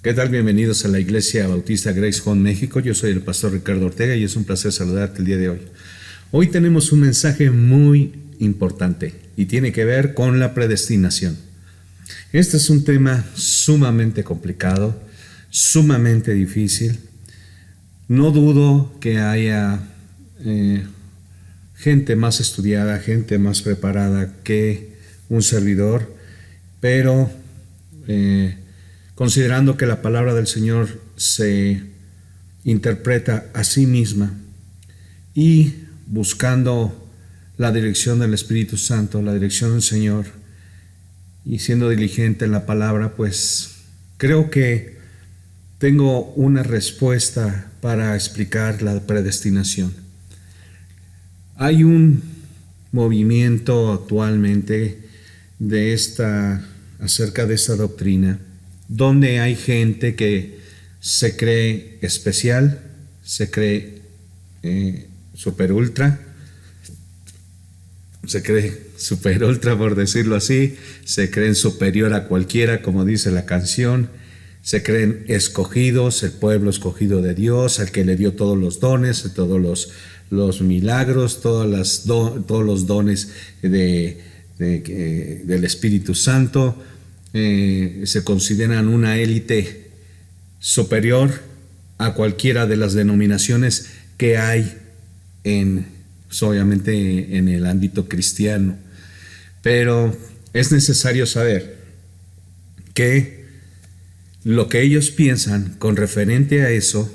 ¿Qué tal? Bienvenidos a la Iglesia Bautista Grace Home México. Yo soy el pastor Ricardo Ortega y es un placer saludarte el día de hoy. Hoy tenemos un mensaje muy importante y tiene que ver con la predestinación. Este es un tema sumamente complicado, sumamente difícil. No dudo que haya gente más estudiada, gente más preparada que un servidor, pero considerando que la palabra del Señor se interpreta a sí misma y buscando la dirección del Espíritu Santo, la dirección del Señor y siendo diligente en la palabra, pues creo que tengo una respuesta para explicar la predestinación. Hay un movimiento actualmente acerca de esta doctrina, donde hay gente que se cree especial, se cree super ultra por decirlo así, se creen superior a cualquiera, como dice la canción, se creen escogidos, el pueblo escogido de Dios, al que le dio todos los dones, todos los milagros, todos los dones del Espíritu Santo. Se consideran una élite superior a cualquiera de las denominaciones que hay obviamente en el ámbito cristiano. Pero es necesario saber que lo que ellos piensan con referente a eso,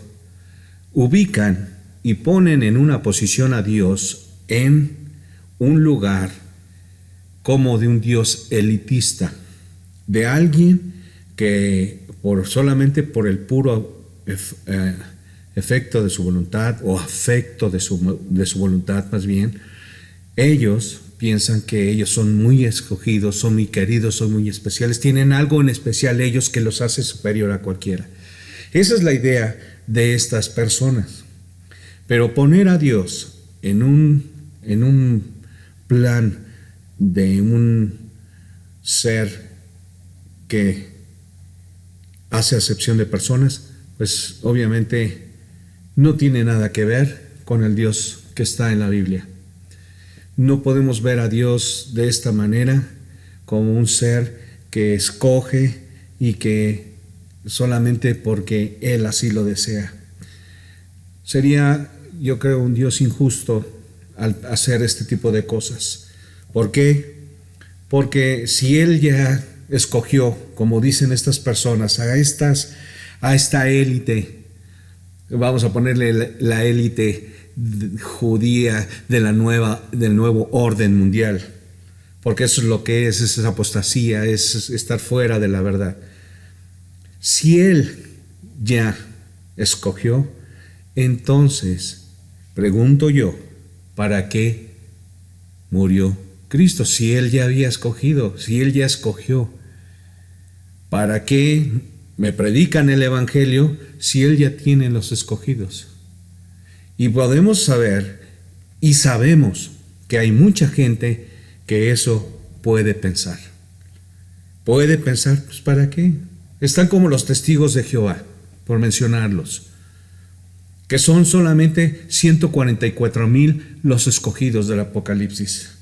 ubican y ponen en una posición a Dios en un lugar como de un Dios elitista, de alguien que solamente por el puro efecto de su voluntad o afecto de su voluntad más bien, ellos piensan que ellos son muy escogidos, son muy queridos, son muy especiales, tienen algo en especial ellos que los hace superior a cualquiera. Esa es la idea de estas personas. Pero poner a Dios en un plan de un ser que hace acepción de personas, pues obviamente no tiene nada que ver con el Dios que está en la Biblia. No podemos ver a Dios de esta manera, como un ser que escoge y que solamente porque Él así lo desea. Sería, yo creo, un Dios injusto al hacer este tipo de cosas. ¿Por qué? Porque si Él ya escogió, como dicen estas personas, a esta élite, vamos a ponerle la élite judía del nuevo orden mundial, porque eso es lo que es apostasía, es estar fuera de la verdad. Si Él ya escogió, entonces pregunto yo, ¿para qué murió Cristo? Si Él ya había escogido, si Él ya escogió, ¿para qué me predican el Evangelio si Él ya tiene los escogidos? Y podemos saber y sabemos que hay mucha gente que eso puede pensar. Puede pensar, pues ¿para qué? Están como los testigos de Jehová, por mencionarlos, que son solamente 144,000 los escogidos del Apocalipsis.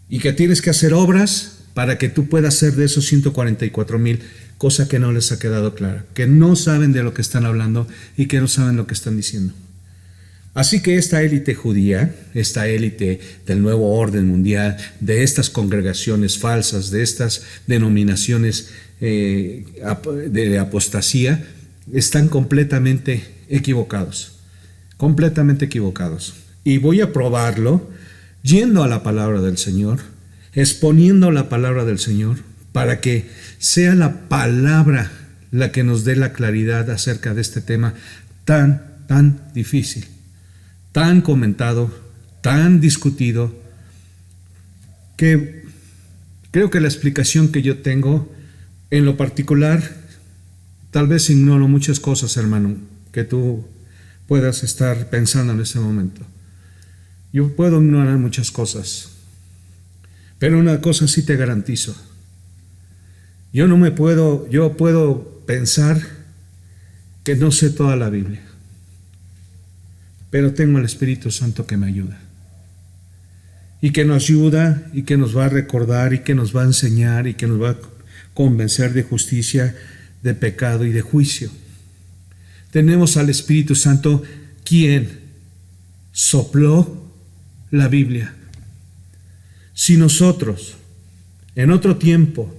Y que tienes que hacer obras para que tú puedas ser de esos 144,000, cosa que no les ha quedado clara, que no saben de lo que están hablando y que no saben lo que están diciendo. Así que esta élite judía, esta élite del nuevo orden mundial, de estas congregaciones falsas, de estas denominaciones de apostasía, están completamente equivocados. Y voy a probarlo yendo a la palabra del Señor, exponiendo la palabra del Señor, para que sea la palabra la que nos dé la claridad acerca de este tema tan difícil, tan comentado, tan discutido, que creo que la explicación que yo tengo, en lo particular, tal vez ignoro muchas cosas, hermano, que tú puedas estar pensando en este momento. Yo puedo ignorar muchas cosas, pero una cosa sí te garantizo. Yo puedo pensar que no sé toda la Biblia, pero tengo el Espíritu Santo que me ayuda. Y que nos ayuda y que nos va a recordar y que nos va a enseñar y que nos va a convencer de justicia, de pecado y de juicio. Tenemos al Espíritu Santo quien sopló la Biblia. Si nosotros, en otro tiempo,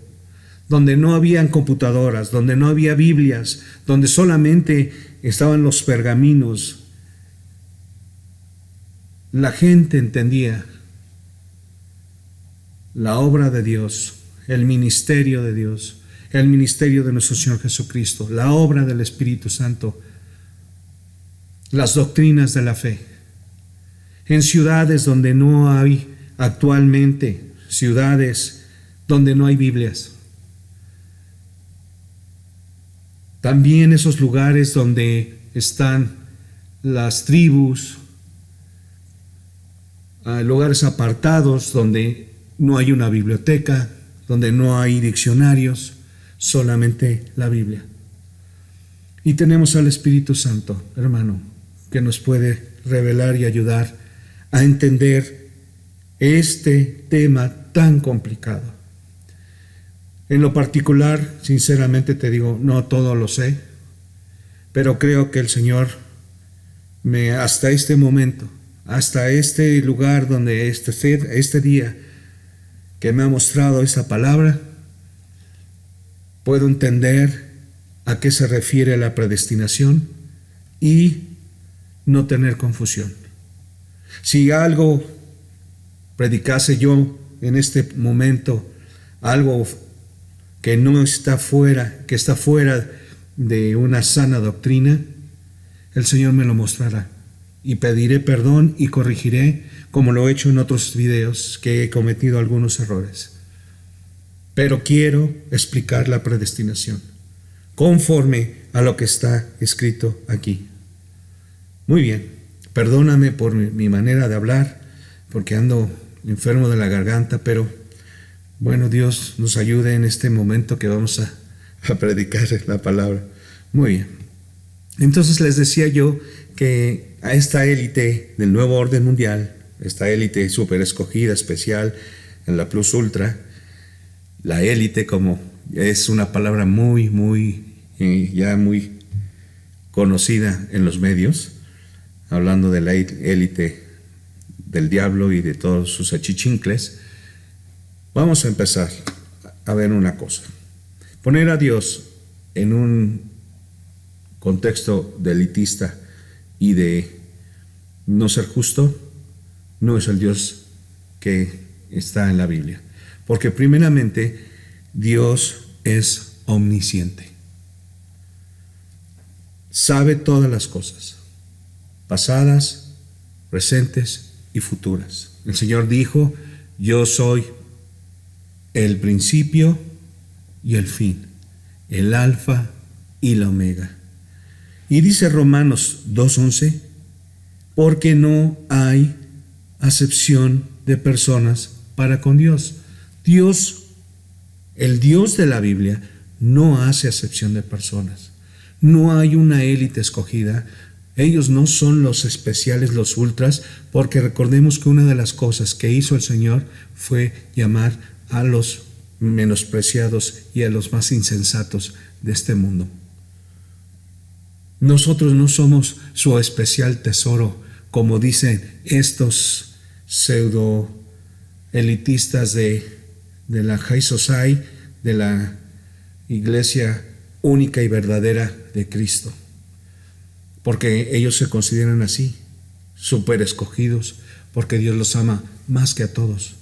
donde no habían computadoras, donde no había Biblias, donde solamente estaban los pergaminos, la gente entendía la obra de Dios, el ministerio de Dios, el ministerio de nuestro Señor Jesucristo, la obra del Espíritu Santo, las doctrinas de la fe. En ciudades donde no hay actualmente, ciudades donde no hay Biblias. También esos lugares donde están las tribus, lugares apartados donde no hay una biblioteca, donde no hay diccionarios, solamente la Biblia. Y tenemos al Espíritu Santo, hermano, que nos puede revelar y ayudar a entender este tema tan complicado. En lo particular, sinceramente te digo, no todo lo sé, pero creo que el Señor hasta este momento, hasta este lugar donde este día que me ha mostrado esta palabra, puedo entender a qué se refiere la predestinación y no tener confusión. Si algo predicase yo en este momento, algo que no está fuera, que está fuera de una sana doctrina, el Señor me lo mostrará y pediré perdón y corregiré, como lo he hecho en otros videos que he cometido algunos errores. Pero quiero explicar la predestinación conforme a lo que está escrito aquí. Muy bien, perdóname por mi manera de hablar, porque ando enfermo de la garganta, pero bueno, Dios nos ayude en este momento que vamos a predicar la palabra. Muy bien. Entonces les decía yo que a esta élite del nuevo orden mundial, esta élite súper escogida, especial, en la Plus Ultra, la élite, como es una palabra ya muy conocida en los medios, hablando de la élite del diablo y de todos sus achichincles. Vamos a empezar a ver una cosa. Poner a Dios en un contexto de elitista y de no ser justo no es el Dios que está en la Biblia. Porque primeramente Dios es omnisciente. Sabe todas las cosas, pasadas, presentes y futuras. El Señor dijo: yo soy el principio y el fin, el alfa y la omega. Y dice Romanos 2:11, porque no hay acepción de personas para con Dios. Dios, el Dios de la Biblia, no hace acepción de personas. No hay una élite escogida. Ellos no son los especiales, los ultras, porque recordemos que una de las cosas que hizo el Señor fue llamar a los menospreciados y a los más insensatos de este mundo. Nosotros no somos su especial tesoro, como dicen estos pseudo elitistas de la High Society, de la iglesia única y verdadera de Cristo, porque ellos se consideran así, súper escogidos, porque Dios los ama más que a todos.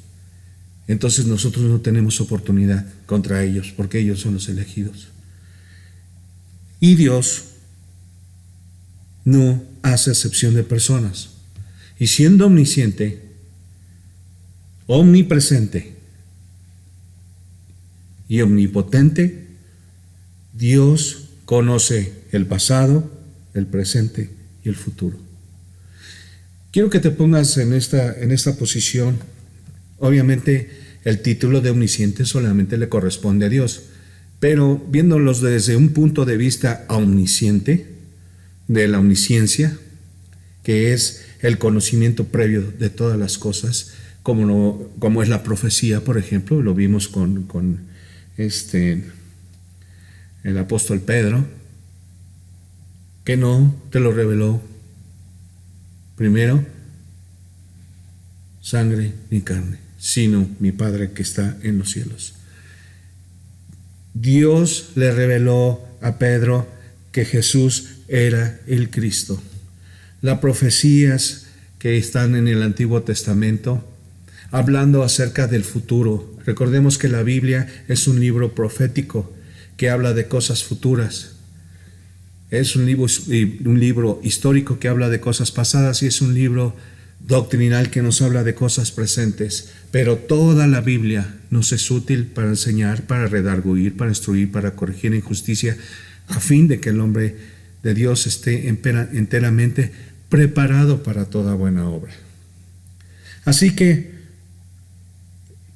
Entonces nosotros no tenemos oportunidad contra ellos, porque ellos son los elegidos. Y Dios no hace acepción de personas. Y siendo omnisciente, omnipresente y omnipotente, Dios conoce el pasado, el presente y el futuro. Quiero que te pongas en esta posición. Obviamente el título de omnisciente solamente le corresponde a Dios, pero viéndolos desde un punto de vista omnisciente, de la omnisciencia, que es el conocimiento previo de todas las cosas, como es la profecía, por ejemplo, lo vimos con el apóstol Pedro, que no te lo reveló primero sangre ni carne, sino mi Padre que está en los cielos. Dios le reveló a Pedro que Jesús era el Cristo. Las profecías que están en el Antiguo Testamento, hablando acerca del futuro. Recordemos que la Biblia es un libro profético que habla de cosas futuras. Es un libro histórico que habla de cosas pasadas y es un libro doctrinal que nos habla de cosas presentes. Pero toda la Biblia nos es útil para enseñar, para redarguir, para instruir, para corregir en justicia, a fin de que el hombre de Dios esté enteramente preparado para toda buena obra. Así que,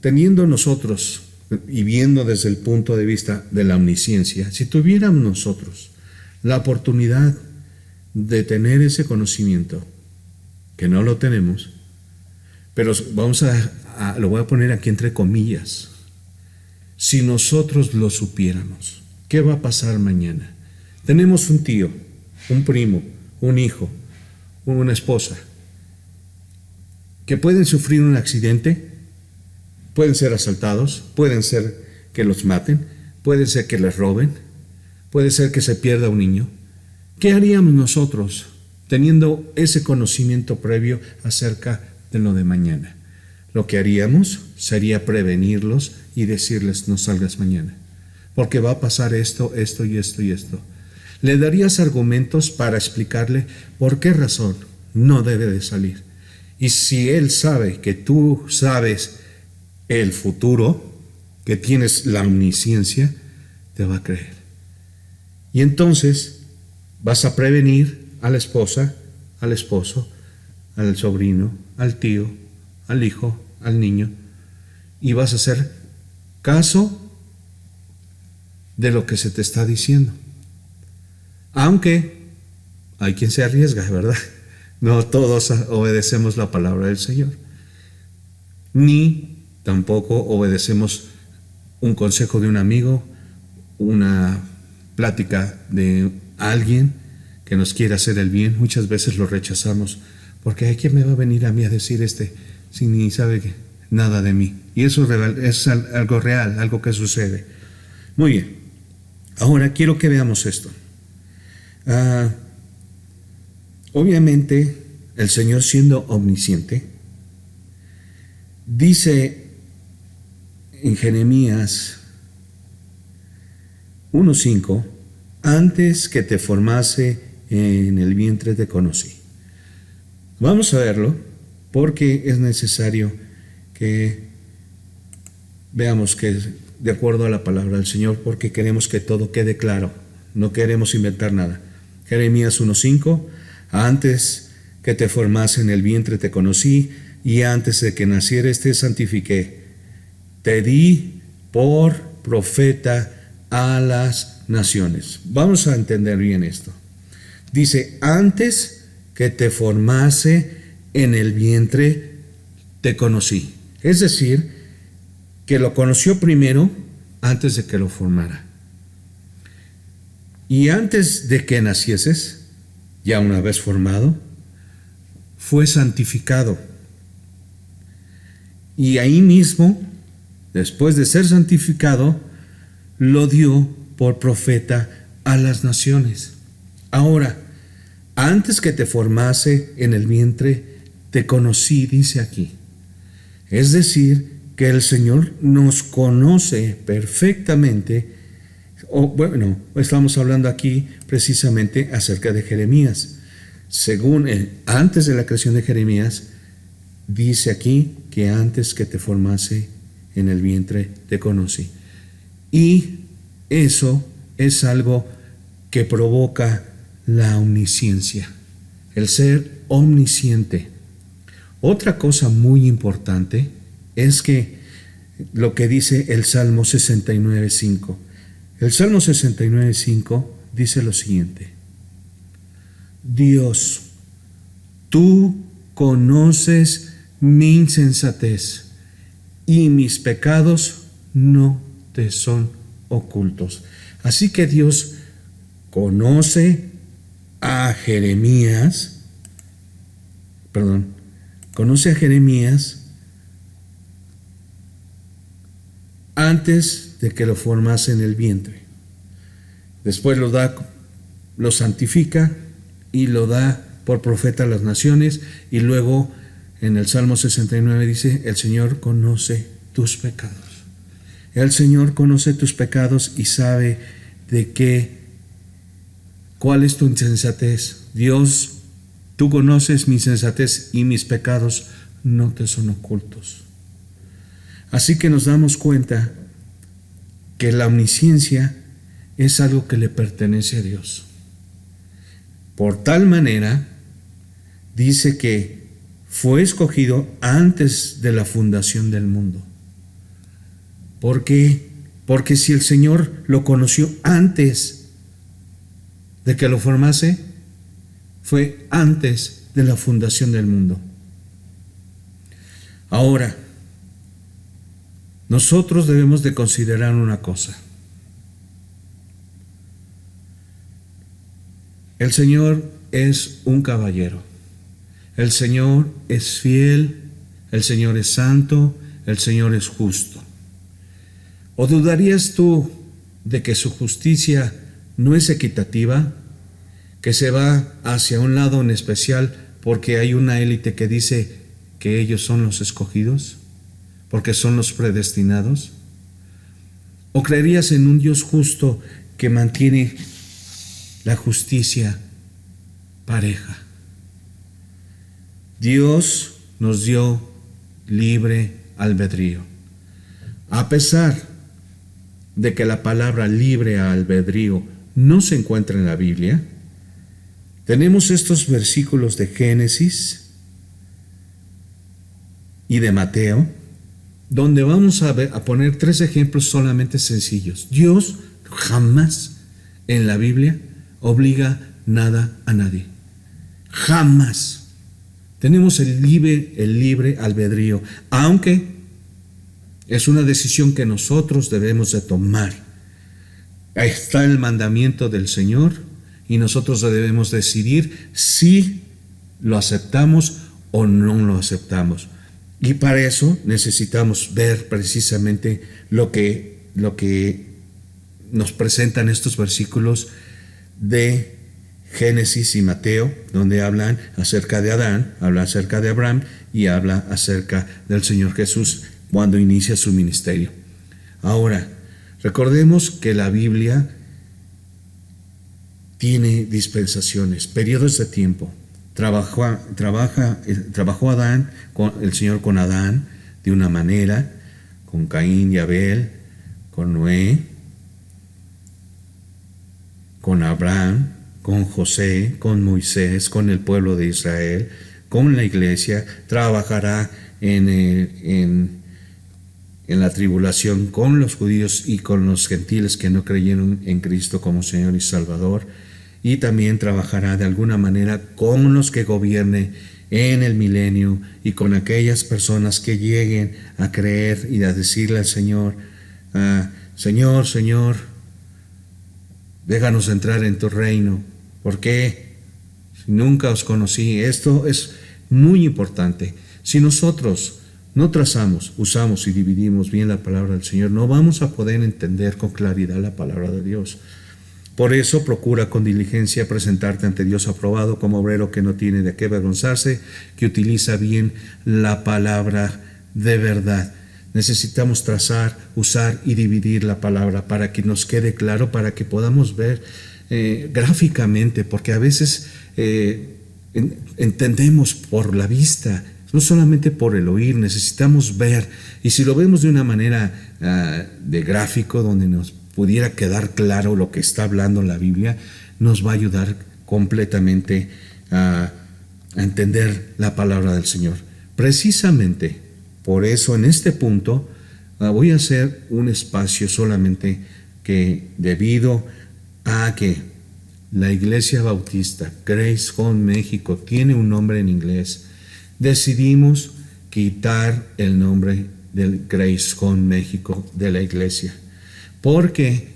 teniendo nosotros y viendo desde el punto de vista de la omnisciencia, si tuviéramos nosotros la oportunidad de tener ese conocimiento, que no lo tenemos, pero lo voy a poner aquí entre comillas, si nosotros lo supiéramos, ¿qué va a pasar mañana? Tenemos un tío, un primo, un hijo, una esposa, que pueden sufrir un accidente, pueden ser asaltados, pueden ser que los maten, puede ser que les roben, puede ser que se pierda un niño. ¿Qué haríamos nosotros teniendo ese conocimiento previo acerca de lo de mañana? Lo que haríamos sería prevenirlos y decirles: no salgas mañana, porque va a pasar esto, esto y esto y esto. Le darías argumentos para explicarle por qué razón no debe de salir. Y si él sabe que tú sabes el futuro, que tienes la omnisciencia, te va a creer. Y entonces vas a prevenir a la esposa, al esposo, al sobrino, al tío, al hijo, al niño, y vas a hacer caso de lo que se te está diciendo. Aunque hay quien se arriesga, ¿verdad? No todos obedecemos la palabra del Señor, ni tampoco obedecemos un consejo de un amigo, una plática de alguien que nos quiere hacer el bien. Muchas veces lo rechazamos porque ¿quién me va a venir a mí a decir si ni sabe nada de mí? Y eso es algo real, algo que sucede. Muy bien, ahora quiero que veamos esto. Obviamente el Señor, siendo omnisciente, dice en Jeremías 1:5: antes que te formase en el vientre te conocí. Vamos a verlo porque es necesario que veamos que es de acuerdo a la palabra del Señor, porque queremos que todo quede claro, no queremos inventar nada. Jeremías 1:5: antes que te formase en el vientre te conocí, y antes de que nacieres te santifiqué. Te di por profeta a las naciones. Vamos a entender bien esto. Dice: antes que te formase en el vientre te conocí. Es decir, que lo conoció primero antes de que lo formara. Y antes de que nacieses, ya una vez formado, fue santificado. Y ahí mismo, después de ser santificado, lo dio por profeta a las naciones. Ahora, antes que te formase en el vientre, te conocí, dice aquí. Es decir, que el Señor nos conoce perfectamente. Estamos hablando aquí precisamente acerca de Jeremías. Según antes de la creación de Jeremías, dice aquí que antes que te formase en el vientre te conocí. Y eso es algo que provoca la omnisciencia, el ser omnisciente. Otra cosa muy importante es que lo que dice el Salmo 69:5: El Salmo 69:5 dice lo siguiente: Dios, tú conoces mi insensatez y mis pecados no te son ocultos. Así que Dios conoce a Jeremías antes de que lo formase en el vientre. Después lo santifica y lo da por profeta a las naciones, y luego en el Salmo 69 dice: el Señor conoce tus pecados. El Señor conoce tus pecados y sabe cuál es tu insensatez. Dios, tú conoces mi insensatez y mis pecados no te son ocultos. Así que nos damos cuenta que la omnisciencia es algo que le pertenece a Dios. Por tal manera, dice que fue escogido antes de la fundación del mundo. ¿Por qué? Porque si el Señor lo conoció antes de que lo formase, fue antes de la fundación del mundo. Ahora, nosotros debemos de considerar una cosa. El Señor es un caballero. El Señor es fiel, el Señor es santo, el Señor es justo. ¿O dudarías tú de que su justicia no es equitativa, que se va hacia un lado en especial porque hay una élite que dice que ellos son los escogidos, porque son los predestinados? ¿O creerías en un Dios justo que mantiene la justicia pareja? Dios nos dio libre albedrío. A pesar de que la palabra libre albedrío no se encuentra en la Biblia, tenemos estos versículos de Génesis y de Mateo, donde vamos a poner 3 ejemplos solamente sencillos. Dios jamás en la Biblia obliga nada a nadie. Jamás. Tenemos el libre albedrío, aunque es una decisión que nosotros debemos de tomar. Ahí está el mandamiento del Señor y nosotros debemos decidir si lo aceptamos o no lo aceptamos. Y para eso necesitamos ver precisamente lo que nos presentan estos versículos de Génesis y Mateo, donde hablan acerca de Adán, habla acerca de Abraham y habla acerca del Señor Jesús cuando inicia su ministerio. Ahora, recordemos que la Biblia tiene dispensaciones, periodos de tiempo. Trabajó el Señor con Adán de una manera, con Caín y Abel, con Noé, con Abraham, con José, con Moisés, con el pueblo de Israel, con la iglesia. Trabajará en la tribulación con los judíos y con los gentiles que no creyeron en Cristo como Señor y Salvador, y también trabajará de alguna manera con los que gobierne en el milenio y con aquellas personas que lleguen a creer y a decirle al Señor: Señor, Señor, déjanos entrar en tu reino, porque nunca os conocí. Esto es muy importante. Si nosotros no trazamos, usamos y dividimos bien la palabra del Señor, no vamos a poder entender con claridad la palabra de Dios. Por eso procura con diligencia presentarte ante Dios aprobado como obrero que no tiene de qué avergonzarse, que utiliza bien la palabra de verdad. Necesitamos trazar, usar y dividir la palabra para que nos quede claro, para que podamos ver gráficamente, porque a veces entendemos por la vista, no solamente por el oír. Necesitamos ver, y si lo vemos de una manera de gráfico, donde nos pudiera quedar claro lo que está hablando la Biblia, nos va a ayudar completamente a entender la palabra del Señor. Precisamente por eso en este punto voy a hacer un espacio solamente que debido a que la Iglesia Bautista Grace Home México tiene un nombre en inglés, decidimos quitar el nombre del Grace Home México de la iglesia, porque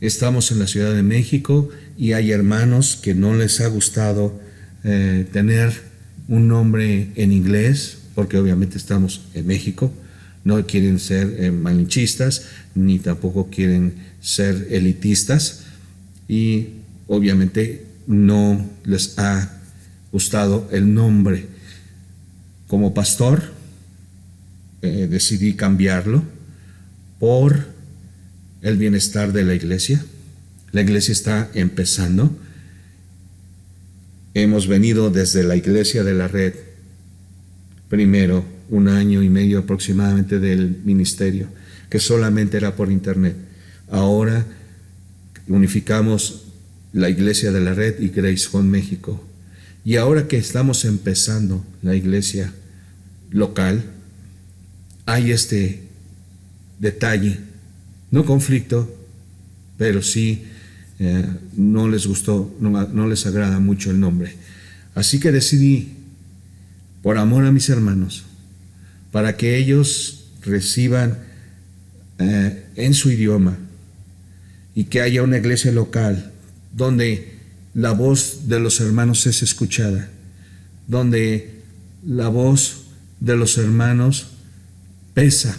estamos en la Ciudad de México y hay hermanos que no les ha gustado tener un nombre en inglés, porque obviamente estamos en México, no quieren ser malinchistas, ni tampoco quieren ser elitistas, y obviamente no les ha gustado el nombre. Como pastor, decidí cambiarlo por el bienestar de la iglesia. La iglesia está empezando. Hemos venido desde la iglesia de la red, primero 1 año y medio aproximadamente del ministerio, que solamente era por internet. Ahora unificamos la iglesia de la red y Grace Home México. Y ahora que estamos empezando la iglesia local, hay este detalle, no conflicto, pero sí no les gustó, no les agrada mucho el nombre. Así que decidí, por amor a mis hermanos, para que ellos reciban en su idioma y que haya una iglesia local donde la voz de los hermanos es escuchada, donde la voz de los hermanos pesa,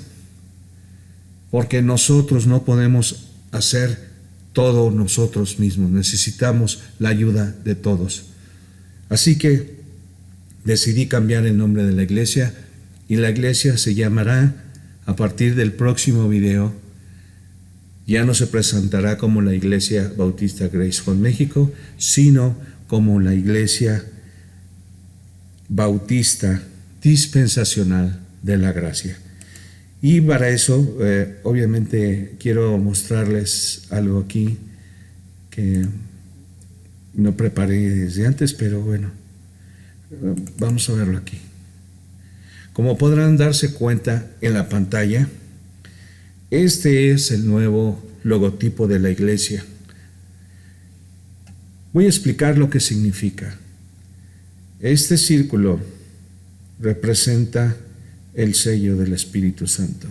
porque nosotros no podemos hacer todo nosotros mismos, necesitamos la ayuda de todos. Así que decidí cambiar el nombre de la iglesia y la iglesia se llamará, a partir del próximo video, ya no se presentará como la Iglesia Bautista Grace Home México, sino como la Iglesia Bautista Dispensacional de la Gracia. Y para eso, obviamente, quiero mostrarles algo aquí que no preparé desde antes, pero bueno, vamos a verlo aquí. Como podrán darse cuenta en la pantalla, este es el nuevo logotipo de la iglesia. Voy a explicar lo que significa. Este círculo representa el sello del Espíritu Santo.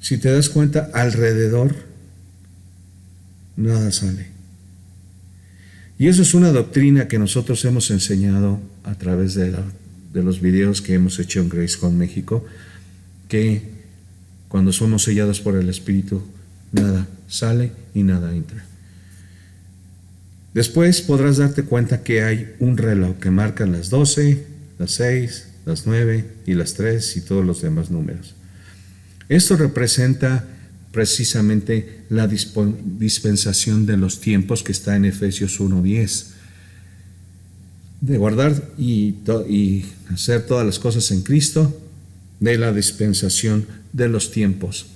Si te das cuenta, alrededor nada sale. Y eso es una doctrina que nosotros hemos enseñado a través de los videos que hemos hecho en Grace Home México, que cuando somos sellados por el Espíritu, nada sale y nada entra. Después podrás darte cuenta que hay un reloj que marca las 12, las 6, las 9 y las 3 y todos los demás números. Esto representa precisamente la dispensación de los tiempos que está en Efesios 1:10. De guardar y hacer todas las cosas en Cristo, de la dispensación de los tiempos.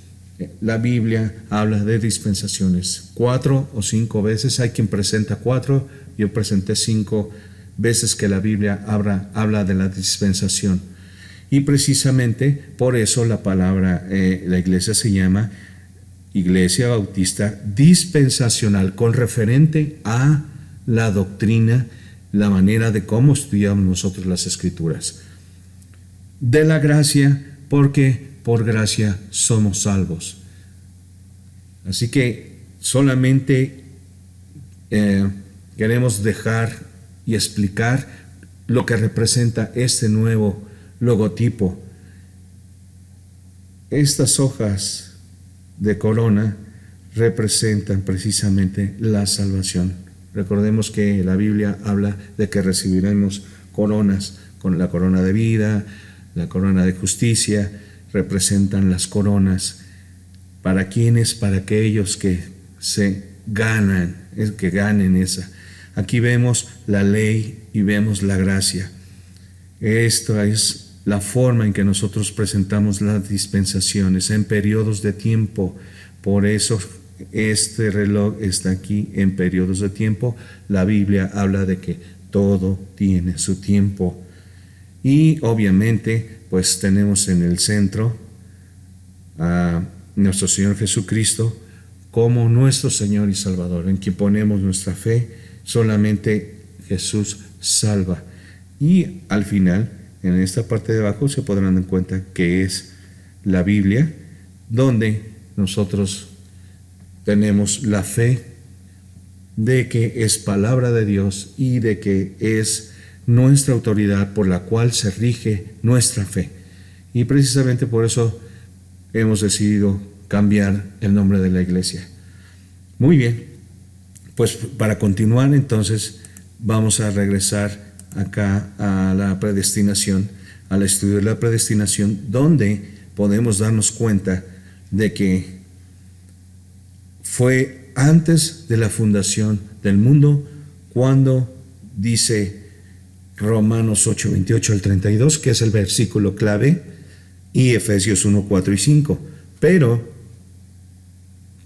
La Biblia habla de dispensaciones 4 o 5 veces. Hay quien presenta 4, yo presenté 5 veces que la Biblia habla de la dispensación. Y precisamente por eso la palabra, la iglesia se llama Iglesia Bautista Dispensacional, con referente a la doctrina, la manera de cómo estudiamos nosotros las Escrituras. De la gracia, porque por gracia somos salvos. Así que solamente queremos dejar y explicar lo que representa este nuevo logotipo. Estas hojas de corona representan precisamente la salvación. Recordemos que la Biblia habla de que recibiremos coronas, con la corona de vida, la corona de justicia, representan las coronas. ¿Para quiénes? Para aquellos que ganen esa. Aquí vemos la ley y vemos la gracia. Esta es la forma en que nosotros presentamos las dispensaciones en periodos de tiempo. Por eso este reloj está aquí en periodos de tiempo. La Biblia habla de que todo tiene su tiempo. Y obviamente, pues tenemos en el centro nuestro Señor Jesucristo como nuestro Señor y Salvador, en quien ponemos nuestra fe. Solamente Jesús salva. Y al final, en esta parte de abajo, se podrán dar cuenta que es la Biblia, donde nosotros tenemos la fe de que es palabra de Dios y de que es nuestra autoridad por la cual se rige nuestra fe. Y precisamente por eso hemos decidido cambiar el nombre de la iglesia. Muy bien, pues para continuar entonces vamos a regresar acá a la predestinación, al estudio de la predestinación, donde podemos darnos cuenta de que fue antes de la fundación del mundo cuando dice Romanos 8, 28 al 32, que es el versículo clave, y Efesios 1, 4 y 5. Pero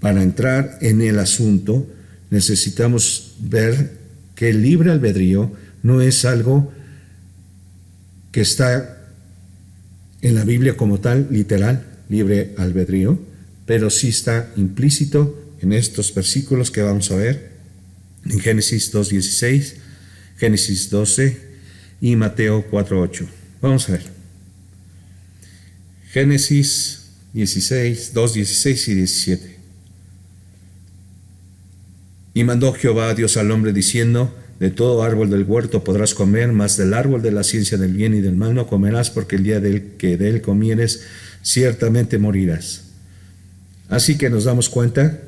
para entrar en el asunto necesitamos ver que el libre albedrío no es algo que está en la Biblia como tal, literal, libre albedrío, pero sí está implícito en estos versículos que vamos a ver en Génesis 2:16, Génesis 12 y Mateo 4:8. Vamos a ver. Génesis 16, 2, 16 y 17. Y mandó Jehová Dios al hombre diciendo: de todo árbol del huerto podrás comer, mas del árbol de la ciencia del bien y del mal no comerás, porque el día que de él comieres, ciertamente morirás. Así que nos damos cuenta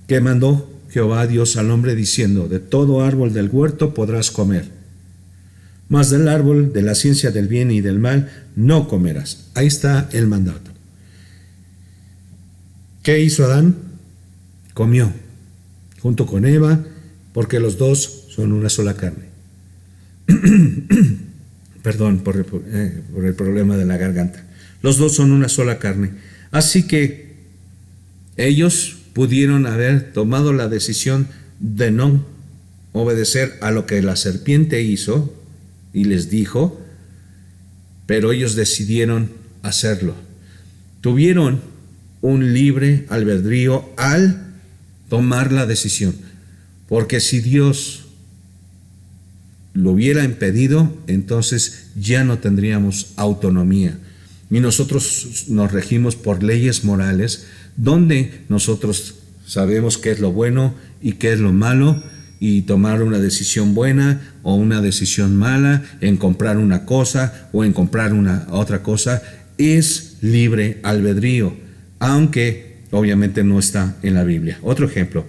que mandó Jehová Dios al hombre diciendo: de todo árbol del huerto podrás comer, mas del árbol de la ciencia del bien y del mal no comerás. Ahí está el mandato. ¿Qué hizo Adán? Comió junto con Eva, porque los dos son una sola carne. Perdón por el problema de la garganta. Los dos son una sola carne. Así que ellos pudieron haber tomado la decisión de no obedecer a lo que la serpiente hizo y les dijo, pero ellos decidieron hacerlo. Tuvieron un libre albedrío al tomar la decisión, porque si Dios lo hubiera impedido, entonces ya no tendríamos autonomía. Y nosotros nos regimos por leyes morales, donde nosotros sabemos qué es lo bueno y qué es lo malo, y tomar una decisión buena o una decisión mala en comprar una cosa o en comprar una otra cosa es libre albedrío, aunque obviamente no está en la Biblia. Otro ejemplo.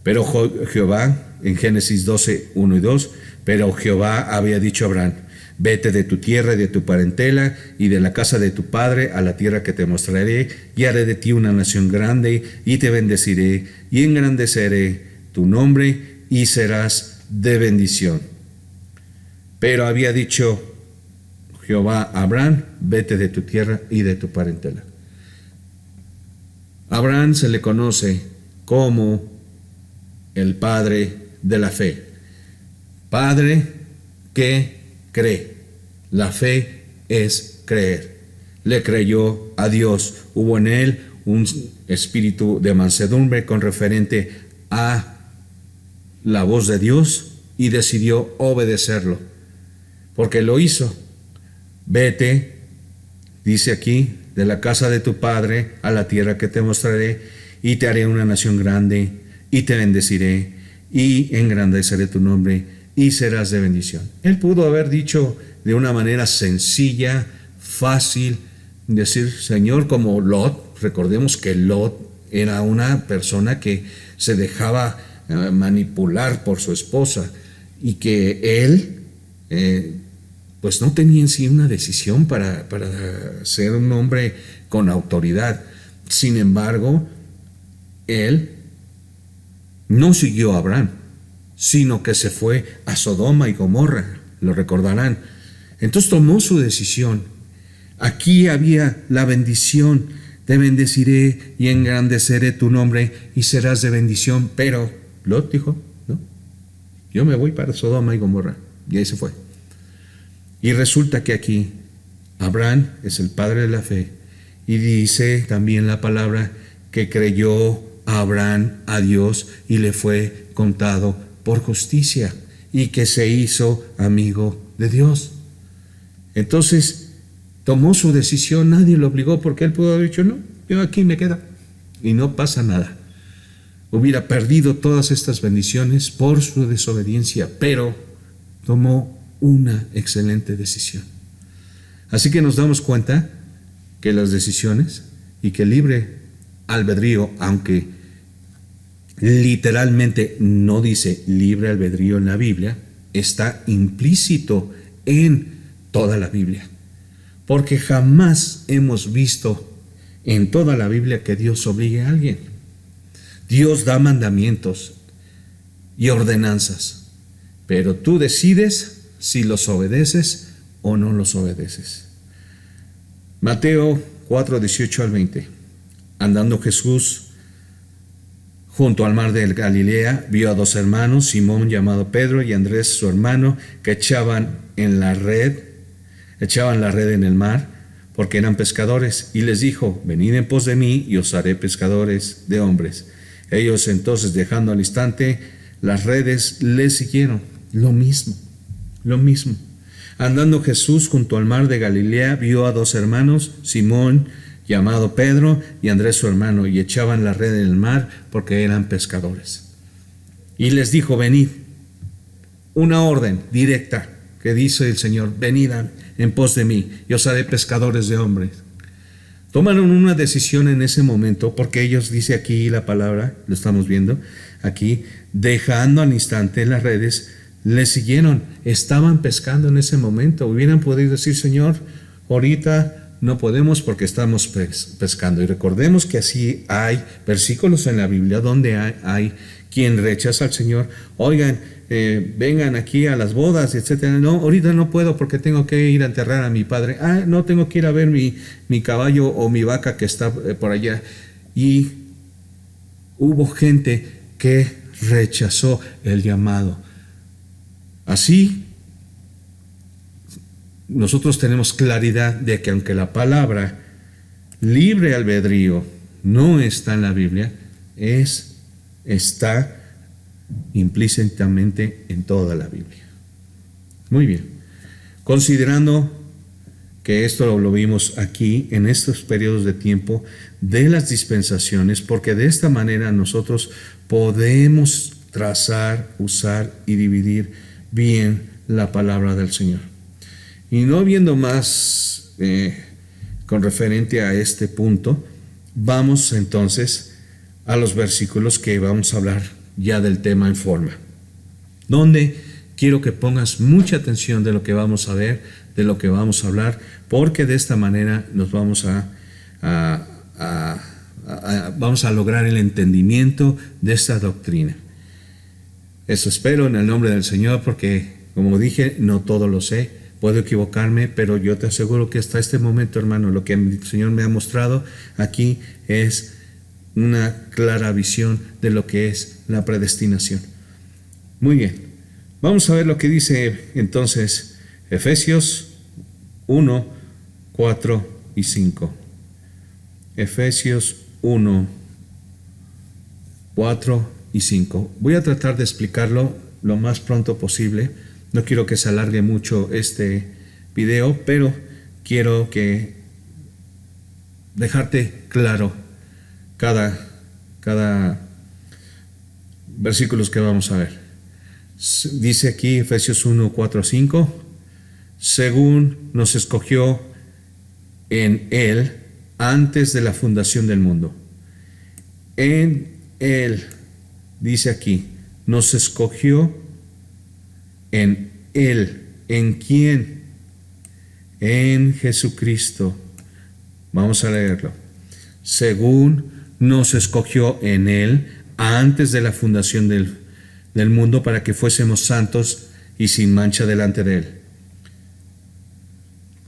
Pero Jehová, en Génesis 12, 1 y 2, pero Jehová había dicho a Abraham: vete de tu tierra y de tu parentela y de la casa de tu padre a la tierra que te mostraré, y haré de ti una nación grande, y te bendeciré, y engrandeceré tu nombre, y serás de bendición. Pero había dicho Jehová a Abraham: vete de tu tierra y de tu parentela. A Abraham se le conoce como el padre de la fe. Padre que cree. La fe es creer. Le creyó a Dios. Hubo en él un espíritu de mansedumbre con referente a la voz de Dios y decidió obedecerlo, porque lo hizo. Vete, dice aquí, de la casa de tu padre a la tierra que te mostraré, y te haré una nación grande, y te bendeciré, y engrandeceré tu nombre, y serás de bendición. Él pudo haber dicho de una manera sencilla, fácil, decir: Señor, como Lot. Recordemos que Lot era una persona que se dejaba manipular por su esposa, y que él pues no tenía en sí una decisión para ser un hombre con autoridad. Sin embargo, él no siguió a Abraham, sino que se fue a Sodoma y Gomorra, lo recordarán. Entonces tomó su decisión. Aquí había la bendición: te bendeciré y engrandeceré tu nombre y serás de bendición. Pero Lot dijo: no, yo me voy para Sodoma y Gomorra. Y ahí se fue. Y resulta que aquí Abraham es el padre de la fe, Y dice también la palabra que creyó Abraham a Dios y le fue contado por justicia, y que se hizo amigo de Dios. Entonces tomó su decisión, nadie lo obligó, porque él pudo haber dicho, no, yo aquí me quedo y no pasa nada. Hubiera perdido todas estas bendiciones por su desobediencia, pero tomó una excelente decisión. Así que nos damos cuenta que las decisiones y que el libre albedrío, aunque literalmente no dice libre albedrío en la Biblia, está implícito en toda la Biblia. Porque jamás hemos visto en toda la Biblia que Dios obligue a alguien. Dios da mandamientos y ordenanzas, pero tú decides si los obedeces o no los obedeces. Mateo 4, 18 al 20. Andando Jesús junto al mar de Galilea, vio a dos hermanos, Simón llamado Pedro y Andrés su hermano, que echaban la red en el mar, porque eran pescadores, y les dijo, venid en pos de mí y os haré pescadores de hombres. Ellos entonces, dejando al instante las redes, le siguieron. Lo mismo. Andando Jesús junto al mar de Galilea, vio a dos hermanos, Simón llamado Pedro y Andrés su hermano, y echaban la red en el mar porque eran pescadores. Y les dijo, venid. Una orden directa que dice el Señor, venid en pos de mí y os haré pescadores de hombres. Tomaron una decisión en ese momento, porque ellos, dice aquí la palabra, lo estamos viendo aquí, dejando al instante las redes, le siguieron. Estaban pescando en ese momento. Hubieran podido decir, Señor, ahorita no podemos porque estamos pescando. Y recordemos que así hay versículos en la Biblia donde hay quien rechaza al Señor. Oigan, vengan aquí a las bodas, etcétera. No, ahorita no puedo porque tengo que ir a enterrar a mi padre. No, tengo que ir a ver mi caballo o mi vaca que está por allá. Y hubo gente que rechazó el llamado. Así, nosotros tenemos claridad de que aunque la palabra libre albedrío no está en la Biblia, está implícitamente en toda la Biblia. Muy bien. Considerando que esto lo vimos aquí en estos periodos de tiempo de las dispensaciones, porque de esta manera nosotros podemos trazar, usar y dividir bien la palabra del Señor. Y no viendo más con referente a este punto, vamos entonces a los versículos que vamos a hablar ya del tema en forma, donde quiero que pongas mucha atención de lo que vamos a ver, de lo que vamos a hablar, porque de esta manera nos vamos vamos a lograr el entendimiento de esta doctrina. Eso espero en el nombre del Señor, porque como dije, no todo lo sé, puedo equivocarme, pero yo te aseguro que hasta este momento, hermano, lo que el Señor me ha mostrado aquí es una clara visión de lo que es la predestinación. Muy bien, vamos a ver lo que dice entonces Efesios 1, 4 y 5. Efesios 1, 4 y 5. Voy a tratar de explicarlo lo más pronto posible. No quiero que se alargue mucho este video, pero quiero dejarte claro cada versículos que vamos a ver. Dice aquí Efesios 1, 4, 5, según nos escogió en Él antes de la fundación del mundo. En Él, dice aquí, nos escogió en Él. ¿En quién? En Jesucristo. Vamos a leerlo. Según nos escogió en Él antes de la fundación del mundo, para que fuésemos santos y sin mancha delante de Él.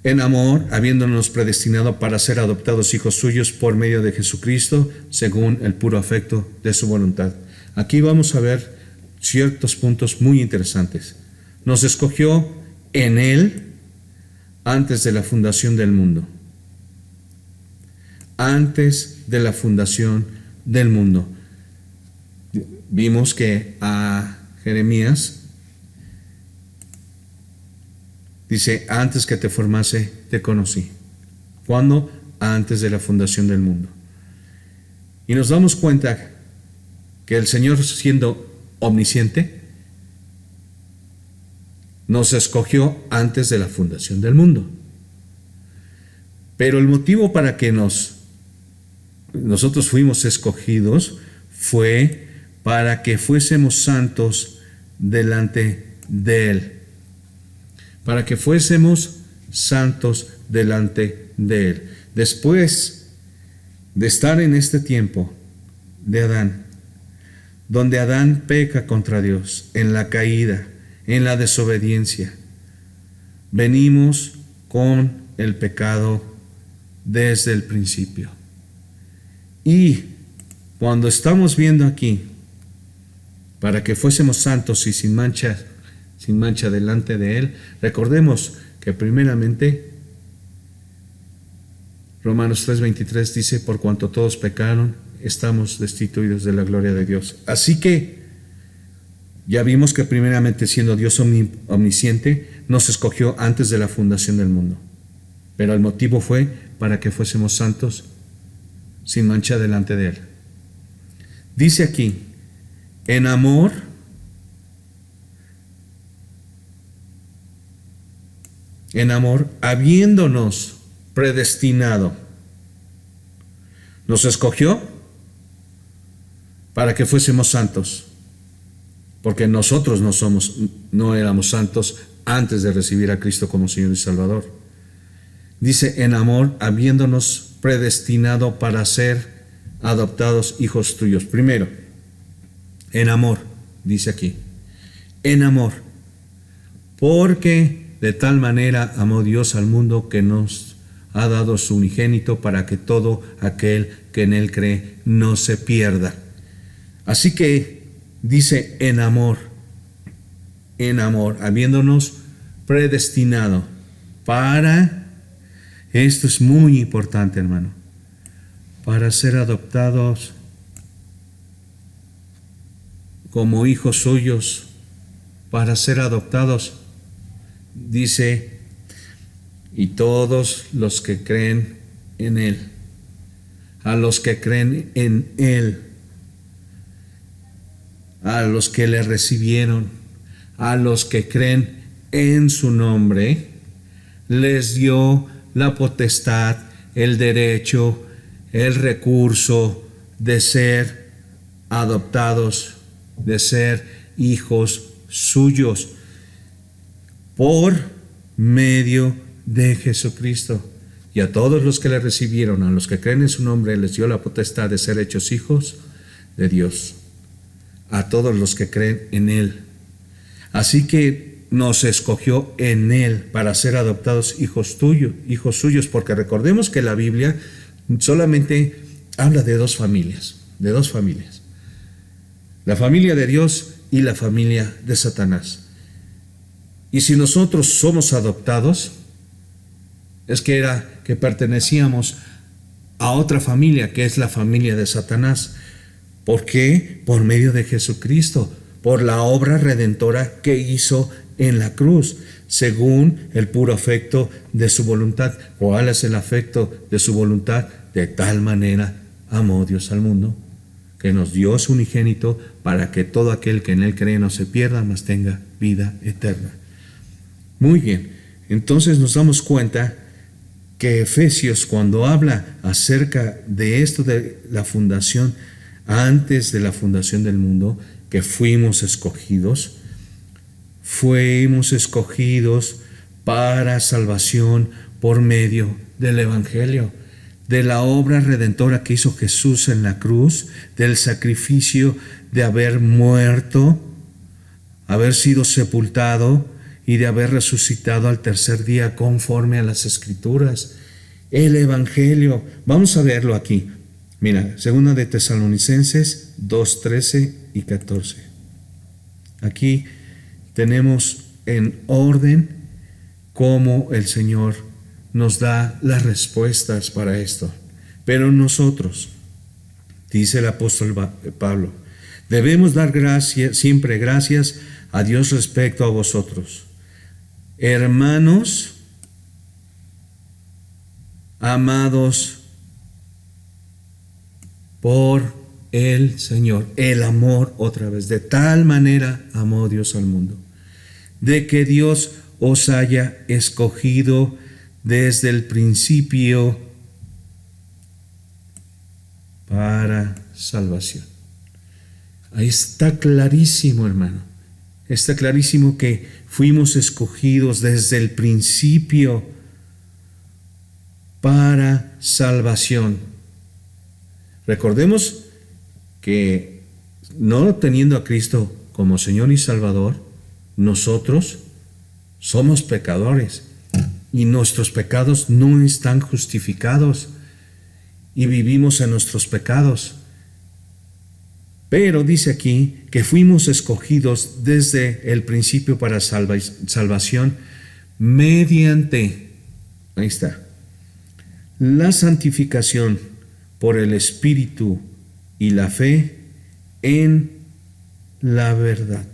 En amor, habiéndonos predestinado para ser adoptados hijos suyos por medio de Jesucristo, según el puro afecto de su voluntad. Aquí vamos a ver ciertos puntos muy interesantes. Nos escogió en Él antes de la fundación del mundo. antes de la fundación del mundo. Vimos que a Jeremías dice, antes que te formase, te conocí. ¿Cuándo? Antes de la fundación del mundo. Y nos damos cuenta que el Señor, siendo omnisciente, nos escogió antes de la fundación del mundo. Pero el motivo para que nosotros fuimos escogidos fue para que fuésemos santos delante de Él. Para que fuésemos santos delante de Él. Después de estar en este tiempo de Adán, donde Adán peca contra Dios, en la caída, en la desobediencia, venimos con el pecado desde el principio. Y cuando estamos viendo aquí, para que fuésemos santos y sin mancha delante de Él, recordemos que primeramente Romanos 3:23 dice, por cuanto todos pecaron, estamos destituidos de la gloria de Dios. Así que ya vimos que primeramente, siendo Dios omnisciente, nos escogió antes de la fundación del mundo. Pero el motivo fue para que fuésemos santos sin mancha delante de Él. Dice aquí, en amor, habiéndonos predestinado, nos escogió para que fuésemos santos, porque nosotros no éramos santos antes de recibir a Cristo como Señor y Salvador. Dice, en amor, habiéndonos predestinado para ser adoptados hijos tuyos. Primero, en amor, dice aquí, en amor, porque de tal manera amó Dios al mundo que nos ha dado su unigénito para que todo aquel que en Él cree no se pierda. Así que dice en amor, habiéndonos predestinado para, esto es muy importante, hermano, para ser adoptados como hijos suyos, para ser adoptados, dice, y todos los que creen en Él, a los que creen en Él, a los que le recibieron, a los que creen en su nombre, les dio la potestad, el derecho, el recurso de ser adoptados, de ser hijos suyos, por medio de Jesucristo. Y a todos los que le recibieron, a los que creen en su nombre, les dio la potestad de ser hechos hijos de Dios. A todos los que creen en Él. Así que nos escogió en Él para ser adoptados hijos suyos, porque recordemos que la Biblia solamente habla de dos familias. La familia de Dios y la familia de Satanás. Y si nosotros somos adoptados, es que pertenecíamos a otra familia, que es la familia de Satanás. ¿Por qué? Por medio de Jesucristo, por la obra redentora que hizo en la cruz, según el puro afecto de su voluntad. ¿Cuál es el afecto de su voluntad? De tal manera amó Dios al mundo, que nos dio su unigénito para que todo aquel que en Él cree no se pierda, mas tenga vida eterna. Muy bien, entonces nos damos cuenta que Efesios, cuando habla acerca de esto de la fundación, antes de la fundación del mundo, que fuimos escogidos para salvación por medio del Evangelio, de la obra redentora que hizo Jesús en la cruz, del sacrificio de haber muerto, haber sido sepultado y de haber resucitado al tercer día conforme a las Escrituras. El Evangelio, vamos a verlo aquí. Mira, 2 de Tesalonicenses 2:13 y 14. Aquí tenemos en orden cómo el Señor nos da las respuestas para esto. Pero nosotros, dice el apóstol Pablo, debemos dar siempre gracias a Dios respecto a vosotros, hermanos amados por el Señor. El amor, otra vez, de tal manera amó Dios al mundo, de que Dios os haya escogido desde el principio para salvación. Ahí está clarísimo, hermano. Está clarísimo que fuimos escogidos desde el principio para salvación. Recordemos que no teniendo a Cristo como Señor y Salvador, nosotros somos pecadores y nuestros pecados no están justificados y vivimos en nuestros pecados. Pero dice aquí que fuimos escogidos desde el principio para salvación mediante, ahí está, la santificación por el Espíritu y la fe en la verdad.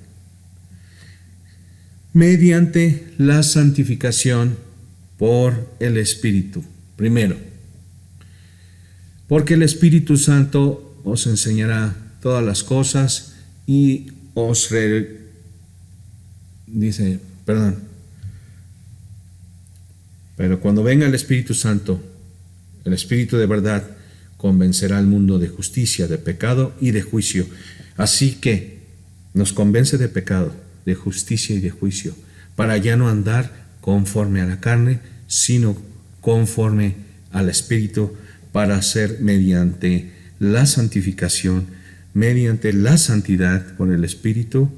Mediante la santificación por el Espíritu. Primero, porque el Espíritu Santo os enseñará todas las cosas y pero cuando venga el Espíritu Santo, el Espíritu de verdad, convencerá al mundo de justicia, de pecado y de juicio. Así que nos convence de pecado, de justicia y de juicio, para ya no andar conforme a la carne, sino conforme al Espíritu, para hacer mediante la santificación, mediante la santidad por el Espíritu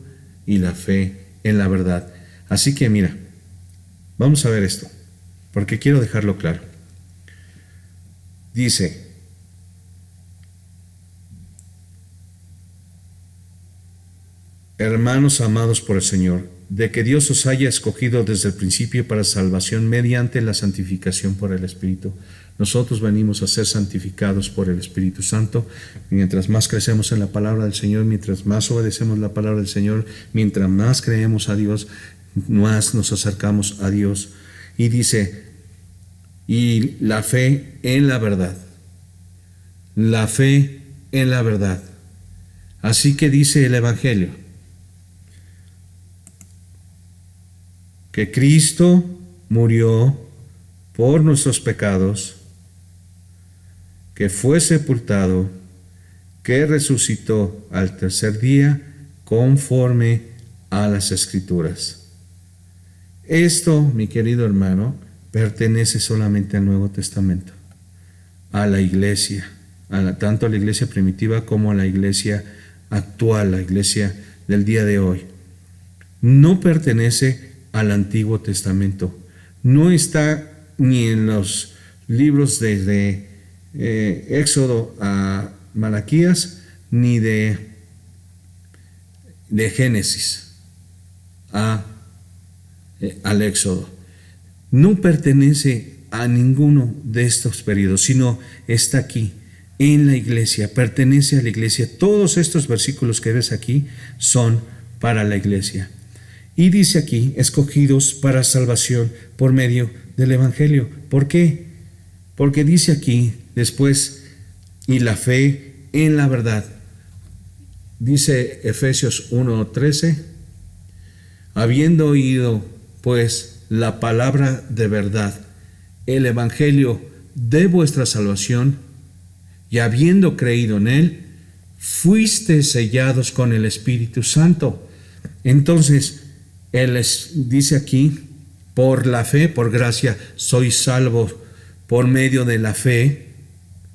y la fe en la verdad. Así que mira, vamos a ver esto, porque quiero dejarlo claro. Dice, hermanos amados por el Señor, de que Dios os haya escogido desde el principio para salvación mediante la santificación por el Espíritu. Nosotros venimos a ser santificados por el Espíritu Santo. Mientras más crecemos en la palabra del Señor, mientras más obedecemos la palabra del Señor, mientras más creemos a Dios, más nos acercamos a Dios. Y dice, y la fe en la verdad. La fe en la verdad. Así que dice el Evangelio, que Cristo murió por nuestros pecados, que fue sepultado, que resucitó al tercer día conforme a las Escrituras. Esto, mi querido hermano, pertenece solamente al Nuevo Testamento, a la iglesia, tanto a la iglesia primitiva como a la iglesia actual, la iglesia del día de hoy. No pertenece al Antiguo Testamento. No está ni en los libros desde Éxodo a Malaquías, ni de Génesis al Éxodo. No pertenece a ninguno de estos periodos, sino está aquí en la iglesia, pertenece a la iglesia. Todos estos versículos que ves aquí son para la iglesia. Y dice aquí, escogidos para salvación por medio del Evangelio. ¿Por qué? Porque dice aquí después, y la fe en la verdad. Dice Efesios 1:13, habiendo oído pues la palabra de verdad, el Evangelio de vuestra salvación, y habiendo creído en él, fuiste sellados con el Espíritu Santo. Entonces, Él dice aquí, por la fe, por gracia, sois salvos por medio de la fe.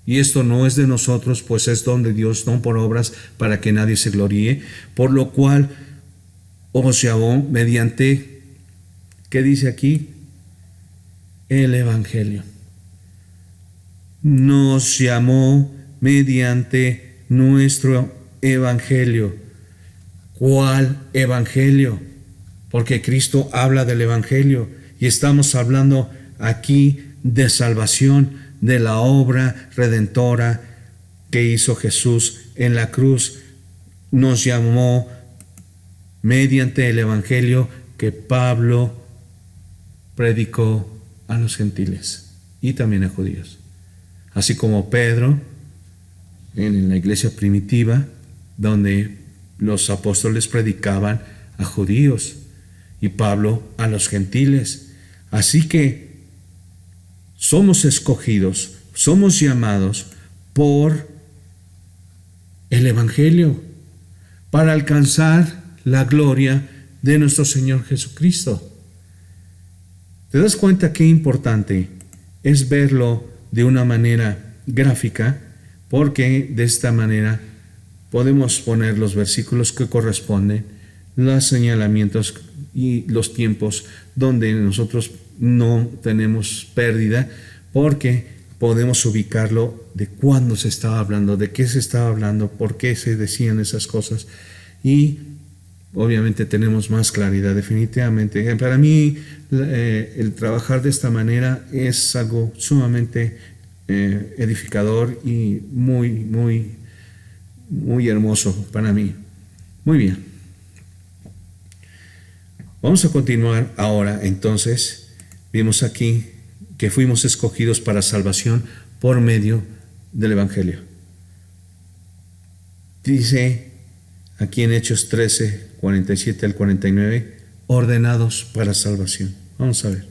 Y esto no es de nosotros, pues es don de Dios, no por obras, para que nadie se gloríe. Por lo cual os llamó mediante, ¿qué dice aquí? El Evangelio. Nos llamó mediante nuestro Evangelio. ¿Cuál Evangelio? Porque Cristo habla del Evangelio y estamos hablando aquí de salvación de la obra redentora que hizo Jesús en la cruz. Nos llamó mediante el evangelio que Pablo predicó a los gentiles y también a judíos. Así como Pedro en la iglesia primitiva, donde los apóstoles predicaban a judíos y Pablo a los gentiles. Así que somos escogidos, somos llamados por el evangelio para alcanzar la gloria de nuestro Señor Jesucristo. ¿Te das cuenta qué importante es verlo de una manera gráfica? Porque de esta manera podemos poner los versículos que corresponden, los señalamientos y los tiempos donde nosotros no tenemos pérdida, porque podemos ubicarlo de cuándo se estaba hablando, de qué se estaba hablando, por qué se decían esas cosas, y obviamente tenemos más claridad. Definitivamente para mí el trabajar de esta manera es algo sumamente edificador y muy hermoso para mí. Muy bien, vamos a continuar ahora. Entonces vimos aquí que fuimos escogidos para salvación por medio del evangelio. Dice aquí en Hechos 13, 47 al 49, ordenados para salvación. Vamos a ver.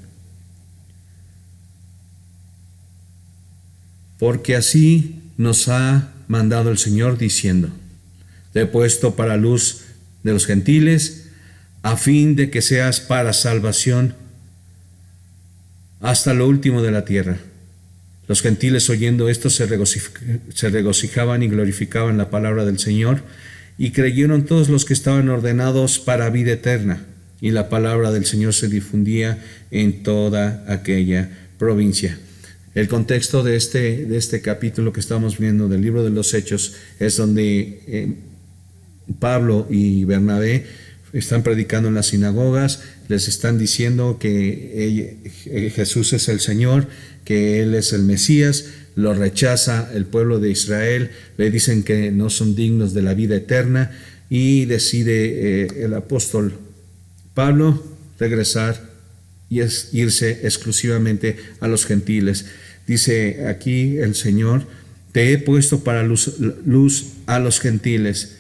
Porque así nos ha mandado el Señor diciendo: te he puesto para luz de los gentiles, a fin de que seas para salvación hasta lo último de la tierra. Los gentiles, oyendo esto, se regocijaban y glorificaban la palabra del Señor, y creyeron todos los que estaban ordenados para vida eterna, y la palabra del Señor se difundía en toda aquella provincia. El contexto de este capítulo que estamos viendo del libro de los Hechos es donde Pablo y Bernabé están predicando en las sinagogas, les están diciendo que Jesús es el Señor, que Él es el Mesías. Lo rechaza el pueblo de Israel, le dicen que no son dignos de la vida eterna, y decide el apóstol Pablo regresar y irse exclusivamente a los gentiles. Dice aquí el Señor: te he puesto para luz a los gentiles.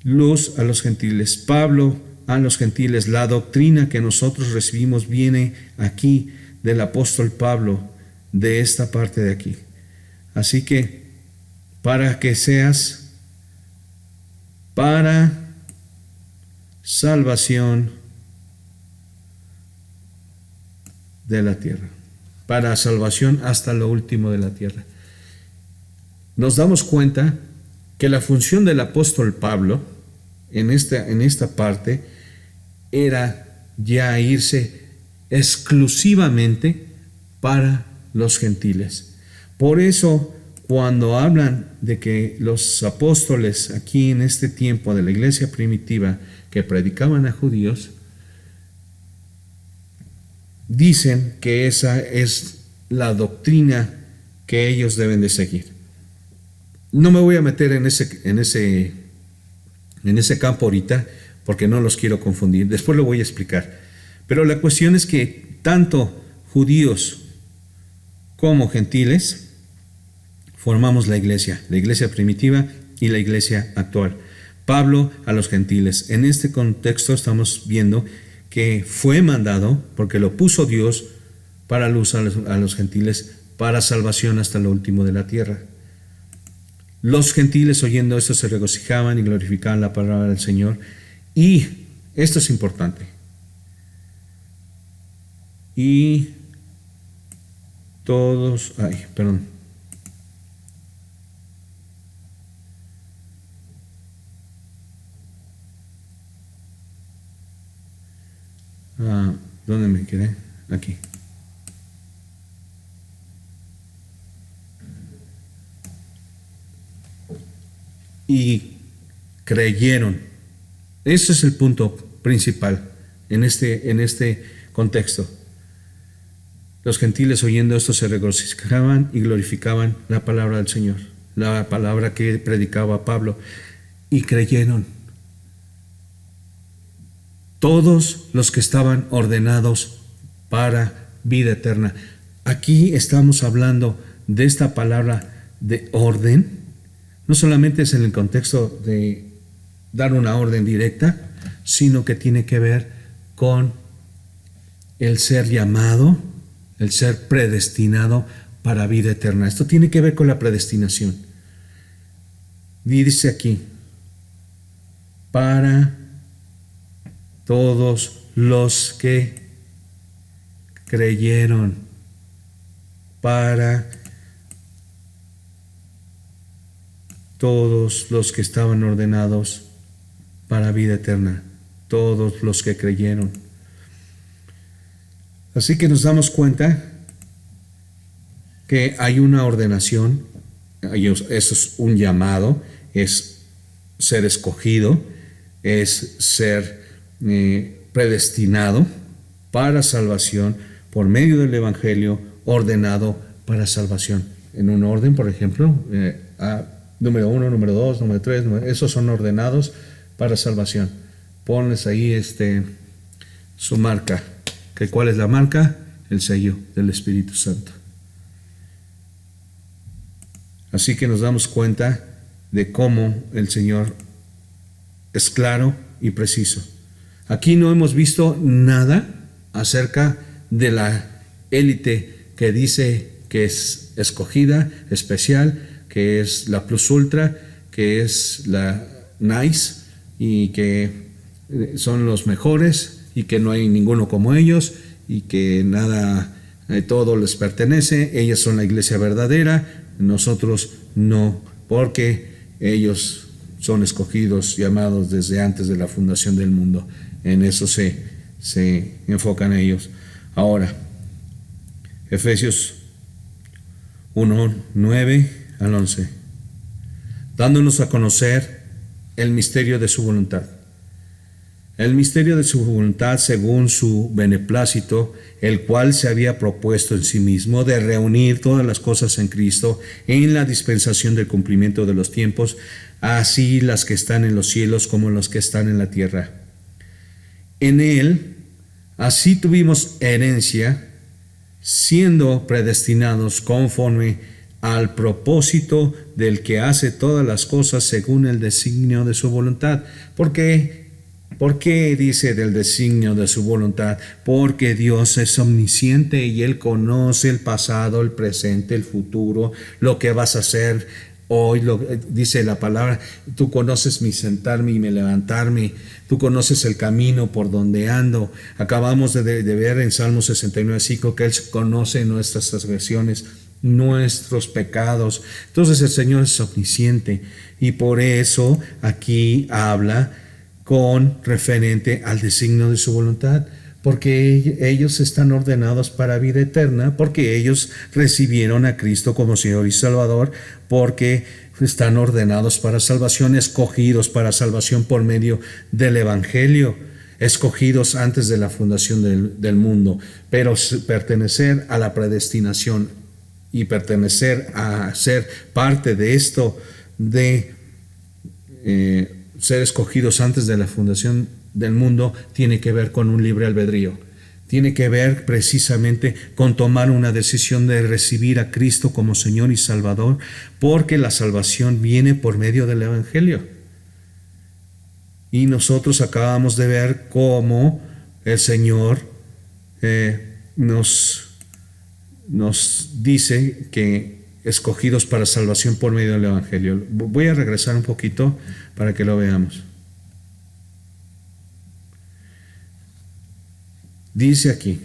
Luz a los gentiles. Pablo a los gentiles. La doctrina que nosotros recibimos viene aquí del apóstol Pablo, de esta parte de aquí. Así que para que seas para salvación de la tierra, para salvación hasta lo último de la tierra. Nos damos cuenta que la función del apóstol Pablo en esta parte era ya irse exclusivamente para los gentiles. Por eso, cuando hablan de que los apóstoles aquí en este tiempo de la iglesia primitiva que predicaban a judíos, dicen que esa es la doctrina que ellos deben de seguir. No me voy a meter en ese campo ahorita, porque no los quiero confundir. Después lo voy a explicar. Pero la cuestión es que tanto judíos como gentiles formamos la iglesia primitiva y la iglesia actual. Pablo a los gentiles. En este contexto estamos viendo que fue mandado, porque lo puso Dios, para luz a los gentiles, para salvación hasta lo último de la tierra. Los gentiles, oyendo esto, se regocijaban y glorificaban la palabra del Señor. Y esto es importante. Y todos, ¿dónde me quedé? Aquí. Y creyeron. Ese es el punto principal en este contexto. Los gentiles oyendo esto se regocijaban y glorificaban la palabra del Señor, la palabra que predicaba Pablo, y creyeron todos los que estaban ordenados para vida eterna. Aquí estamos hablando de esta palabra de orden. No solamente es en el contexto de dar una orden directa, sino que tiene que ver con el ser llamado, el ser predestinado para vida eterna. Esto tiene que ver con la predestinación. Y dice aquí, para todos los que creyeron, para todos los que estaban ordenados para vida eterna, todos los que creyeron. Así que nos damos cuenta que hay una ordenación, eso es un llamado, es ser escogido, es ser predestinado para salvación por medio del Evangelio, ordenado para salvación. En un orden, por ejemplo, número 1, número 2, número 3, esos son ordenados para salvación. Ponles ahí su marca. ¿Cuál es la marca? El sello del Espíritu Santo. Así que nos damos cuenta de cómo el Señor es claro y preciso. Aquí no hemos visto nada acerca de la élite que dice que es escogida, especial, que es la plus ultra, que es la nice y que son los mejores y que no hay ninguno como ellos y que nada, todo les pertenece. Ellos son la iglesia verdadera, nosotros no, porque ellos son escogidos, llamados desde antes de la fundación del mundo. En eso se enfocan ellos. Ahora, Efesios 1, 9 al 11, dándonos a conocer el misterio de su voluntad. El misterio de su voluntad según su beneplácito, el cual se había propuesto en sí mismo de reunir todas las cosas en Cristo en la dispensación del cumplimiento de los tiempos, así las que están en los cielos como las que están en la tierra. En él, así tuvimos herencia, siendo predestinados conforme al propósito del que hace todas las cosas según el designio de su voluntad. ¿Por qué dice del designio de su voluntad? Porque Dios es omnisciente y Él conoce el pasado, el presente, el futuro, lo que vas a hacer hoy. Dice la palabra, tú conoces mi sentarme y mi levantarme, tú conoces el camino por donde ando. Acabamos de ver en Salmo 69:5 que Él conoce nuestras transgresiones, nuestros pecados. Entonces el Señor es omnisciente y por eso aquí habla con referente al designio de su voluntad, porque ellos están ordenados para vida eterna, porque ellos recibieron a Cristo como Señor y Salvador, porque están ordenados para salvación, escogidos para salvación por medio del Evangelio, escogidos antes de la fundación del mundo, pero pertenecer a la predestinación y pertenecer a ser parte de esto de ser escogidos antes de la fundación del mundo tiene que ver con un libre albedrío. Tiene que ver precisamente con tomar una decisión de recibir a Cristo como Señor y Salvador, porque la salvación viene por medio del Evangelio. Y acabamos de ver cómo el Señor nos dice que escogidos para salvación por medio del Evangelio. Voy a regresar un poquito para que lo veamos. Dice aquí,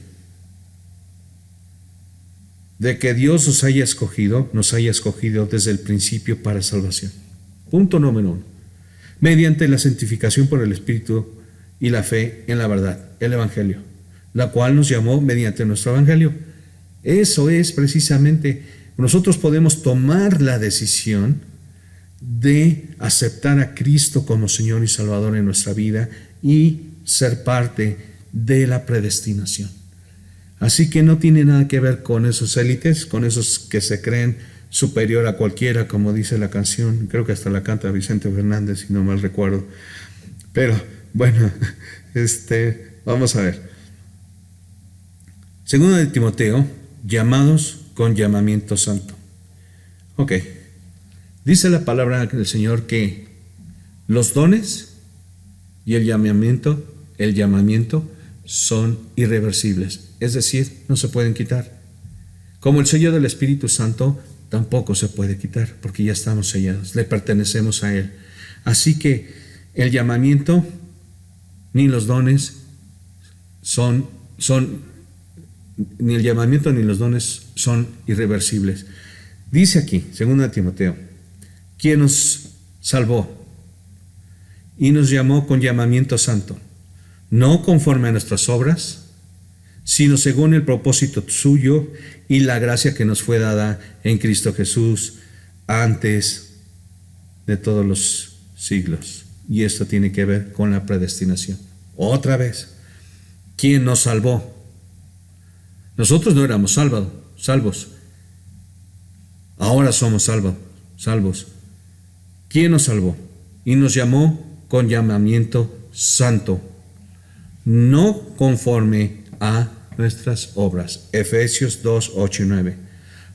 de que Dios nos haya escogido desde el principio para salvación. Punto número 1. Mediante la santificación por el Espíritu y la fe en la verdad, el Evangelio, la cual nos llamó mediante nuestro Evangelio. Eso es precisamente, nosotros podemos tomar la decisión de aceptar a Cristo como Señor y Salvador en nuestra vida y ser parte de la predestinación. Así que no tiene nada que ver con esos élites, con esos que se creen superior a cualquiera, como dice la canción. Creo que hasta la canta Vicente Fernández, si no mal recuerdo. Pero bueno, vamos a ver. Segundo de Timoteo, llamados con llamamiento santo. Ok. Dice la palabra del Señor que los dones y el llamamiento son irreversibles. Es decir, no se pueden quitar. Como el sello del Espíritu Santo tampoco se puede quitar, porque ya estamos sellados, le pertenecemos a Él. Así que el llamamiento ni los dones ni el llamamiento ni los dones son irreversibles. Dice aquí, 2 Timoteo, quien nos salvó y nos llamó con llamamiento santo, no conforme a nuestras obras, sino según el propósito suyo y la gracia que nos fue dada en Cristo Jesús antes de todos los siglos. Y esto tiene que ver con la predestinación. Otra vez, ¿quién nos salvó? Nosotros no éramos salvos. Ahora somos salvos. ¿Quién nos salvó? Y nos llamó con llamamiento santo, no conforme a nuestras obras. Efesios 2, 8 y 9.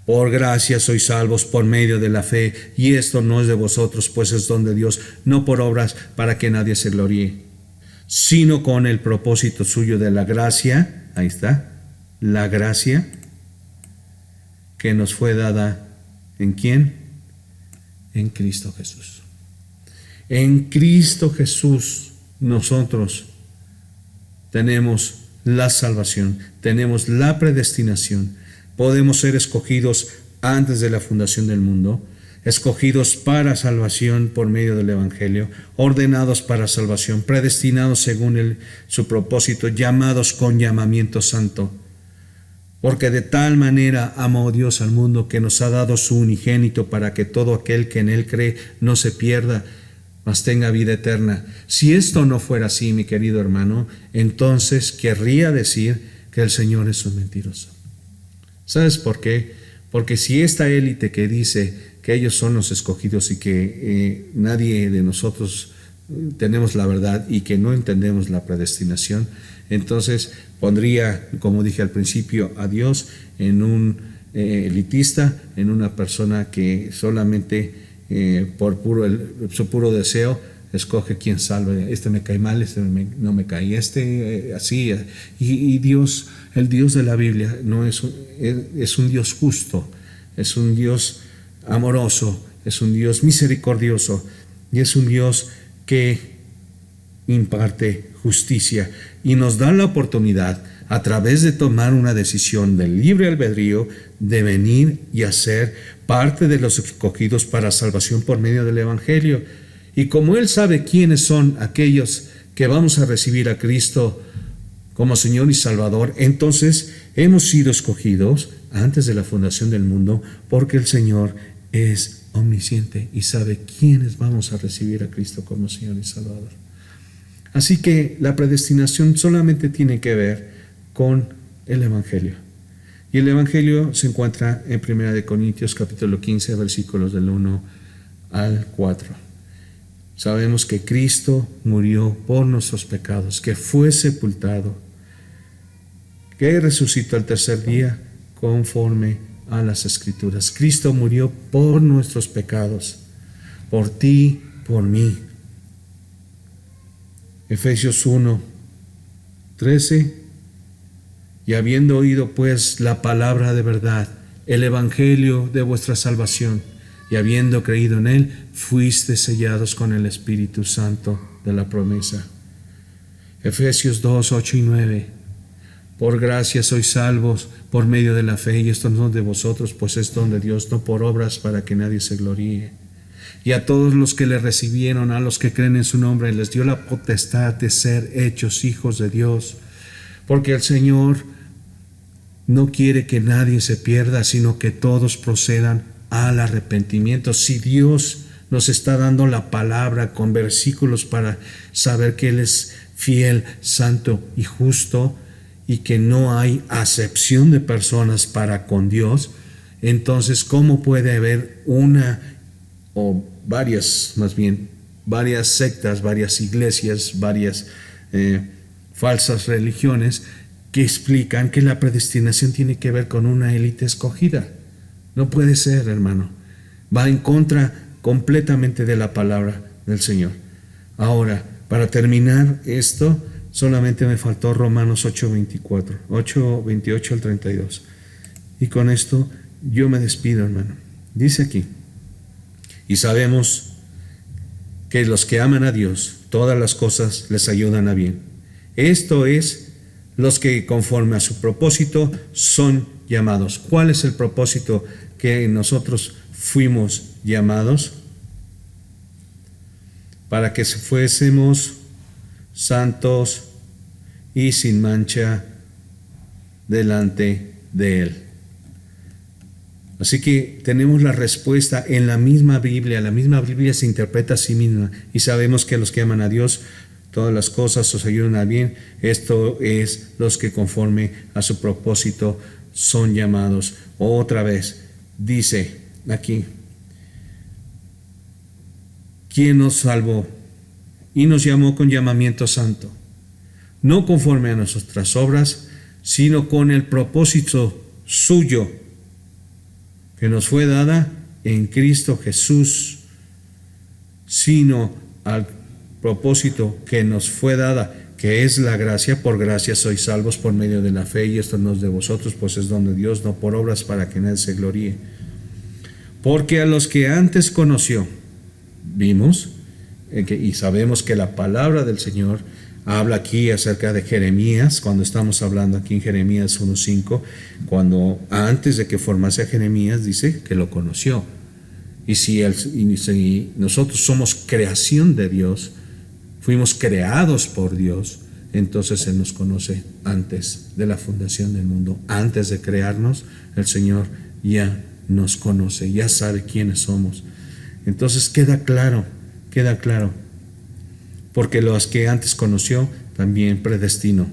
Por gracia sois salvos por medio de la fe, y esto no es de vosotros, pues es don de Dios, no por obras para que nadie se gloríe, sino con el propósito suyo de la gracia. Ahí está, la gracia que nos fue dada. ¿En quién? En Cristo Jesús. En Cristo Jesús nosotros tenemos la salvación, tenemos la predestinación, podemos ser escogidos antes de la fundación del mundo, escogidos para salvación por medio del Evangelio, ordenados para salvación, predestinados según su propósito, llamados con llamamiento santo. Porque de tal manera amó Dios al mundo que nos ha dado su unigénito para que todo aquel que en él cree no se pierda, mas tenga vida eterna. Si esto no fuera así, mi querido hermano, entonces querría decir que el Señor es un mentiroso. ¿Sabes por qué? Porque si esta élite que dice que ellos son los escogidos y que nadie de nosotros tenemos la verdad y que no entendemos la predestinación, entonces pondría, como dije al principio, a Dios en un elitista, en una persona que solamente por su puro deseo escoge quién salve. Este me cae mal, este no me cae, así. Y Dios, el Dios de la Biblia, no es un Dios justo, es un Dios amoroso, es un Dios misericordioso y es un Dios que imparte justicia y nos da la oportunidad, a través de tomar una decisión del libre albedrío, de venir y hacer parte de los escogidos para salvación por medio del Evangelio. Y como Él sabe quiénes son aquellos que vamos a recibir a Cristo como Señor y Salvador, entonces hemos sido escogidos antes de la fundación del mundo, porque el Señor es omnisciente y sabe quiénes vamos a recibir a Cristo como Señor y Salvador. Así que la predestinación solamente tiene que ver con el Evangelio. Y el Evangelio se encuentra en 1 Corintios capítulo 15, versículos del 1 al 4. Sabemos que Cristo murió por nuestros pecados, que fue sepultado, que resucitó al tercer día conforme a las Escrituras. Cristo murió por nuestros pecados, por ti, por mí. Efesios 1, 13. Y habiendo oído pues la palabra de verdad, el evangelio de vuestra salvación, y habiendo creído en él, fuiste sellados con el Espíritu Santo de la promesa. Efesios 2, 8 y 9. Por gracia sois salvos por medio de la fe, y esto no es de vosotros, pues es don de Dios, no por obras para que nadie se gloríe. Y a todos los que le recibieron, a los que creen en su nombre, les dio la potestad de ser hechos hijos de Dios, porque el Señor no quiere que nadie se pierda, sino que todos procedan al arrepentimiento. Si Dios nos está dando la palabra con versículos para saber que Él es fiel, santo y justo, y que no hay acepción de personas para con Dios, entonces ¿cómo puede haber una o varias, más bien, varias sectas, varias iglesias, varias falsas religiones que explican que la predestinación tiene que ver con una élite escogida? No puede ser, hermano. Va en contra completamente de la palabra del Señor. Ahora, para terminar esto, solamente me faltó Romanos 8:24, 8:28 al 32. Y con esto yo me despido, hermano. Dice aquí: y sabemos que los que aman a Dios, todas las cosas les ayudan a bien. Esto es, los que conforme a su propósito son llamados. ¿Cuál es el propósito que nosotros fuimos llamados? Para que fuésemos santos y sin mancha delante de Él. Así que tenemos la respuesta en la misma Biblia. La misma Biblia se interpreta a sí misma y sabemos que los que aman a Dios, todas las cosas os ayudan a bien. Esto es, los que conforme a su propósito son llamados. Otra vez dice aquí: ¿quién nos salvó y nos llamó con llamamiento santo? No conforme a nuestras obras, sino con el propósito suyo, que nos fue dada en Cristo Jesús, sino al propósito que nos fue dada, que es la gracia. Por gracia sois salvos por medio de la fe, y esto no es de vosotros, pues es don de Dios, no por obras, para que nadie se gloríe. Porque a los que antes conoció, vimos y sabemos que la palabra del Señor habla aquí acerca de Jeremías, cuando estamos hablando aquí en Jeremías 1:5, cuando antes de que formase a Jeremías, dice que lo conoció. Y si nosotros somos creación de Dios, fuimos creados por Dios, entonces Él nos conoce antes de la fundación del mundo. Antes de crearnos, el Señor ya nos conoce, ya sabe quiénes somos. Entonces queda claro, porque los que antes conoció, también predestinó.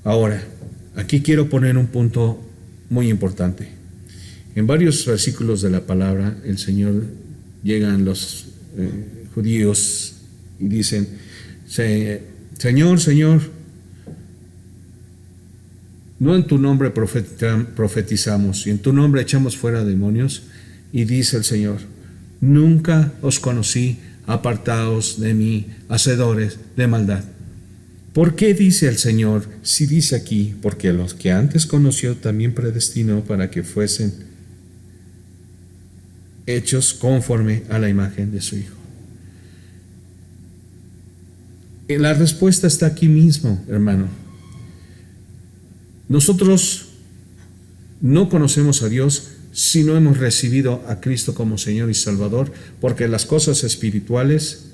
Ahora, aquí quiero poner un punto muy importante. En varios versículos de la palabra, el Señor, llegan los judíos y dicen: Señor, Señor, no en tu nombre profetizamos y en tu nombre echamos fuera demonios. Y dice el Señor: nunca os conocí, apartaos de mí, hacedores de maldad. ¿Por qué dice el Señor? Si dice aquí: porque a los que antes conoció también predestinó para que fuesen hechos conforme a la imagen de su Hijo. La respuesta está aquí mismo, hermano. Nosotros no conocemos a Dios si no hemos recibido a Cristo como Señor y Salvador, porque las cosas espirituales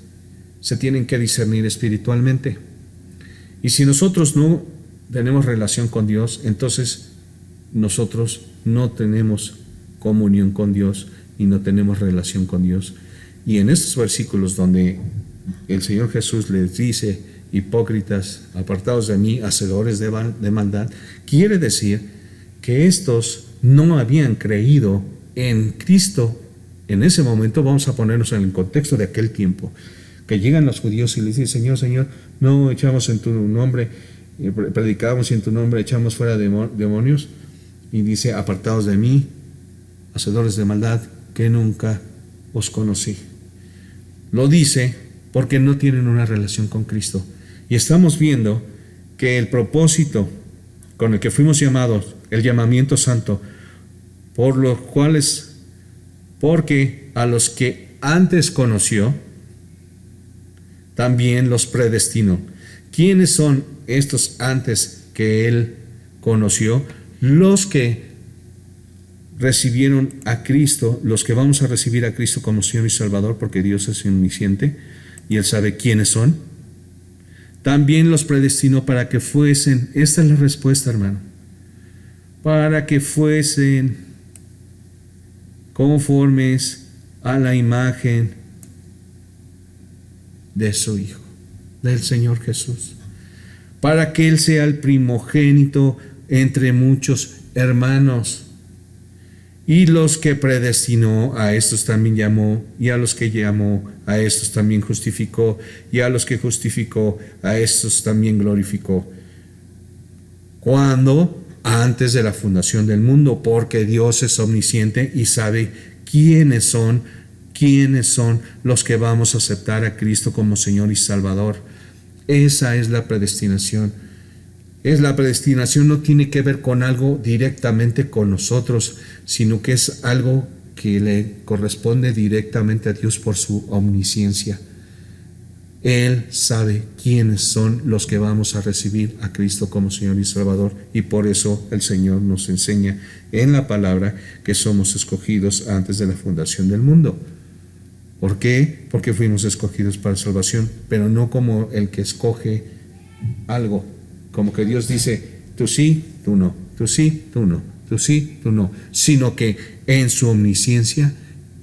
se tienen que discernir espiritualmente. Y si nosotros no tenemos relación con Dios, entonces nosotros no tenemos comunión con Dios y no tenemos relación con Dios. Y en estos versículos donde el Señor Jesús les dice: hipócritas, apartados de mí, hacedores de maldad, quiere decir que estos no habían creído en Cristo. En ese momento, vamos a ponernos en el contexto de aquel tiempo, que llegan los judíos y les dicen: Señor, Señor, no echamos en tu nombre, predicamos y en tu nombre echamos fuera demonios. Y dice: apartados de mí, hacedores de maldad, que nunca os conocí. Lo dice porque no tienen una relación con Cristo. Y estamos viendo que el propósito con el que fuimos llamados, el llamamiento santo, por los cuales, porque a los que antes conoció, también los predestinó. ¿Quiénes son estos antes que Él conoció? Los que recibieron a Cristo, los que vamos a recibir a Cristo como Señor y Salvador, porque Dios es omnisciente y Él sabe quiénes son. También los predestinó para que fuesen, esta es la respuesta, hermano, para que fuesen conformes a la imagen de su Hijo, del Señor Jesús. para que Él sea el primogénito entre muchos hermanos. Y los que predestinó, a estos también llamó, y a los que llamó, a estos también justificó, y a los que justificó, a estos también glorificó. ¿Cuándo? Antes de la fundación del mundo, porque Dios es omnisciente y sabe quiénes son los que vamos a aceptar a Cristo como Señor y Salvador. Esa es la predestinación. La predestinación no tiene que ver con algo directamente con nosotros, sino que es algo que le corresponde directamente a Dios por su omnisciencia. Él sabe quiénes son los que vamos a recibir a Cristo como Señor y Salvador, y por eso el Señor nos enseña en la palabra que somos escogidos antes de la fundación del mundo. ¿Por qué? Porque fuimos escogidos para salvación, pero no como el que escoge algo, como que Dios dice, tú sí, tú no, tú sí, tú no, tú sí, tú no, sino que en su omnisciencia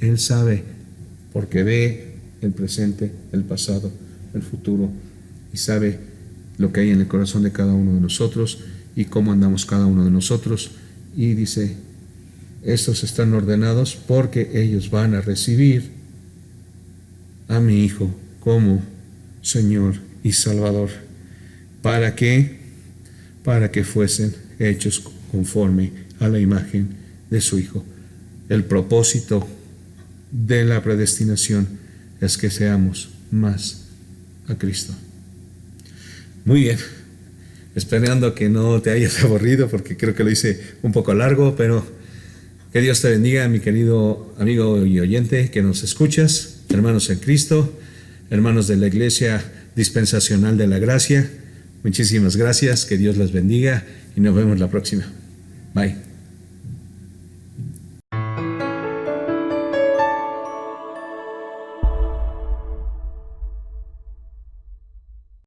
Él sabe, porque ve el presente, el pasado, el futuro, y sabe lo que hay en el corazón de cada uno de nosotros y cómo andamos cada uno de nosotros, y dice, estos están ordenados porque ellos van a recibir a mi Hijo como Señor y Salvador. ¿Para qué? Para que fuesen hechos conforme a la imagen de su Hijo. El propósito de la predestinación es que seamos más a Cristo. Muy bien, esperando que no te hayas aburrido, porque creo que lo hice un poco largo, pero que Dios te bendiga, mi querido amigo y oyente que nos escuchas, hermanos en Cristo, hermanos de la Iglesia Dispensacional de la Gracia. Muchísimas gracias, que Dios les bendiga y nos vemos la próxima. Bye.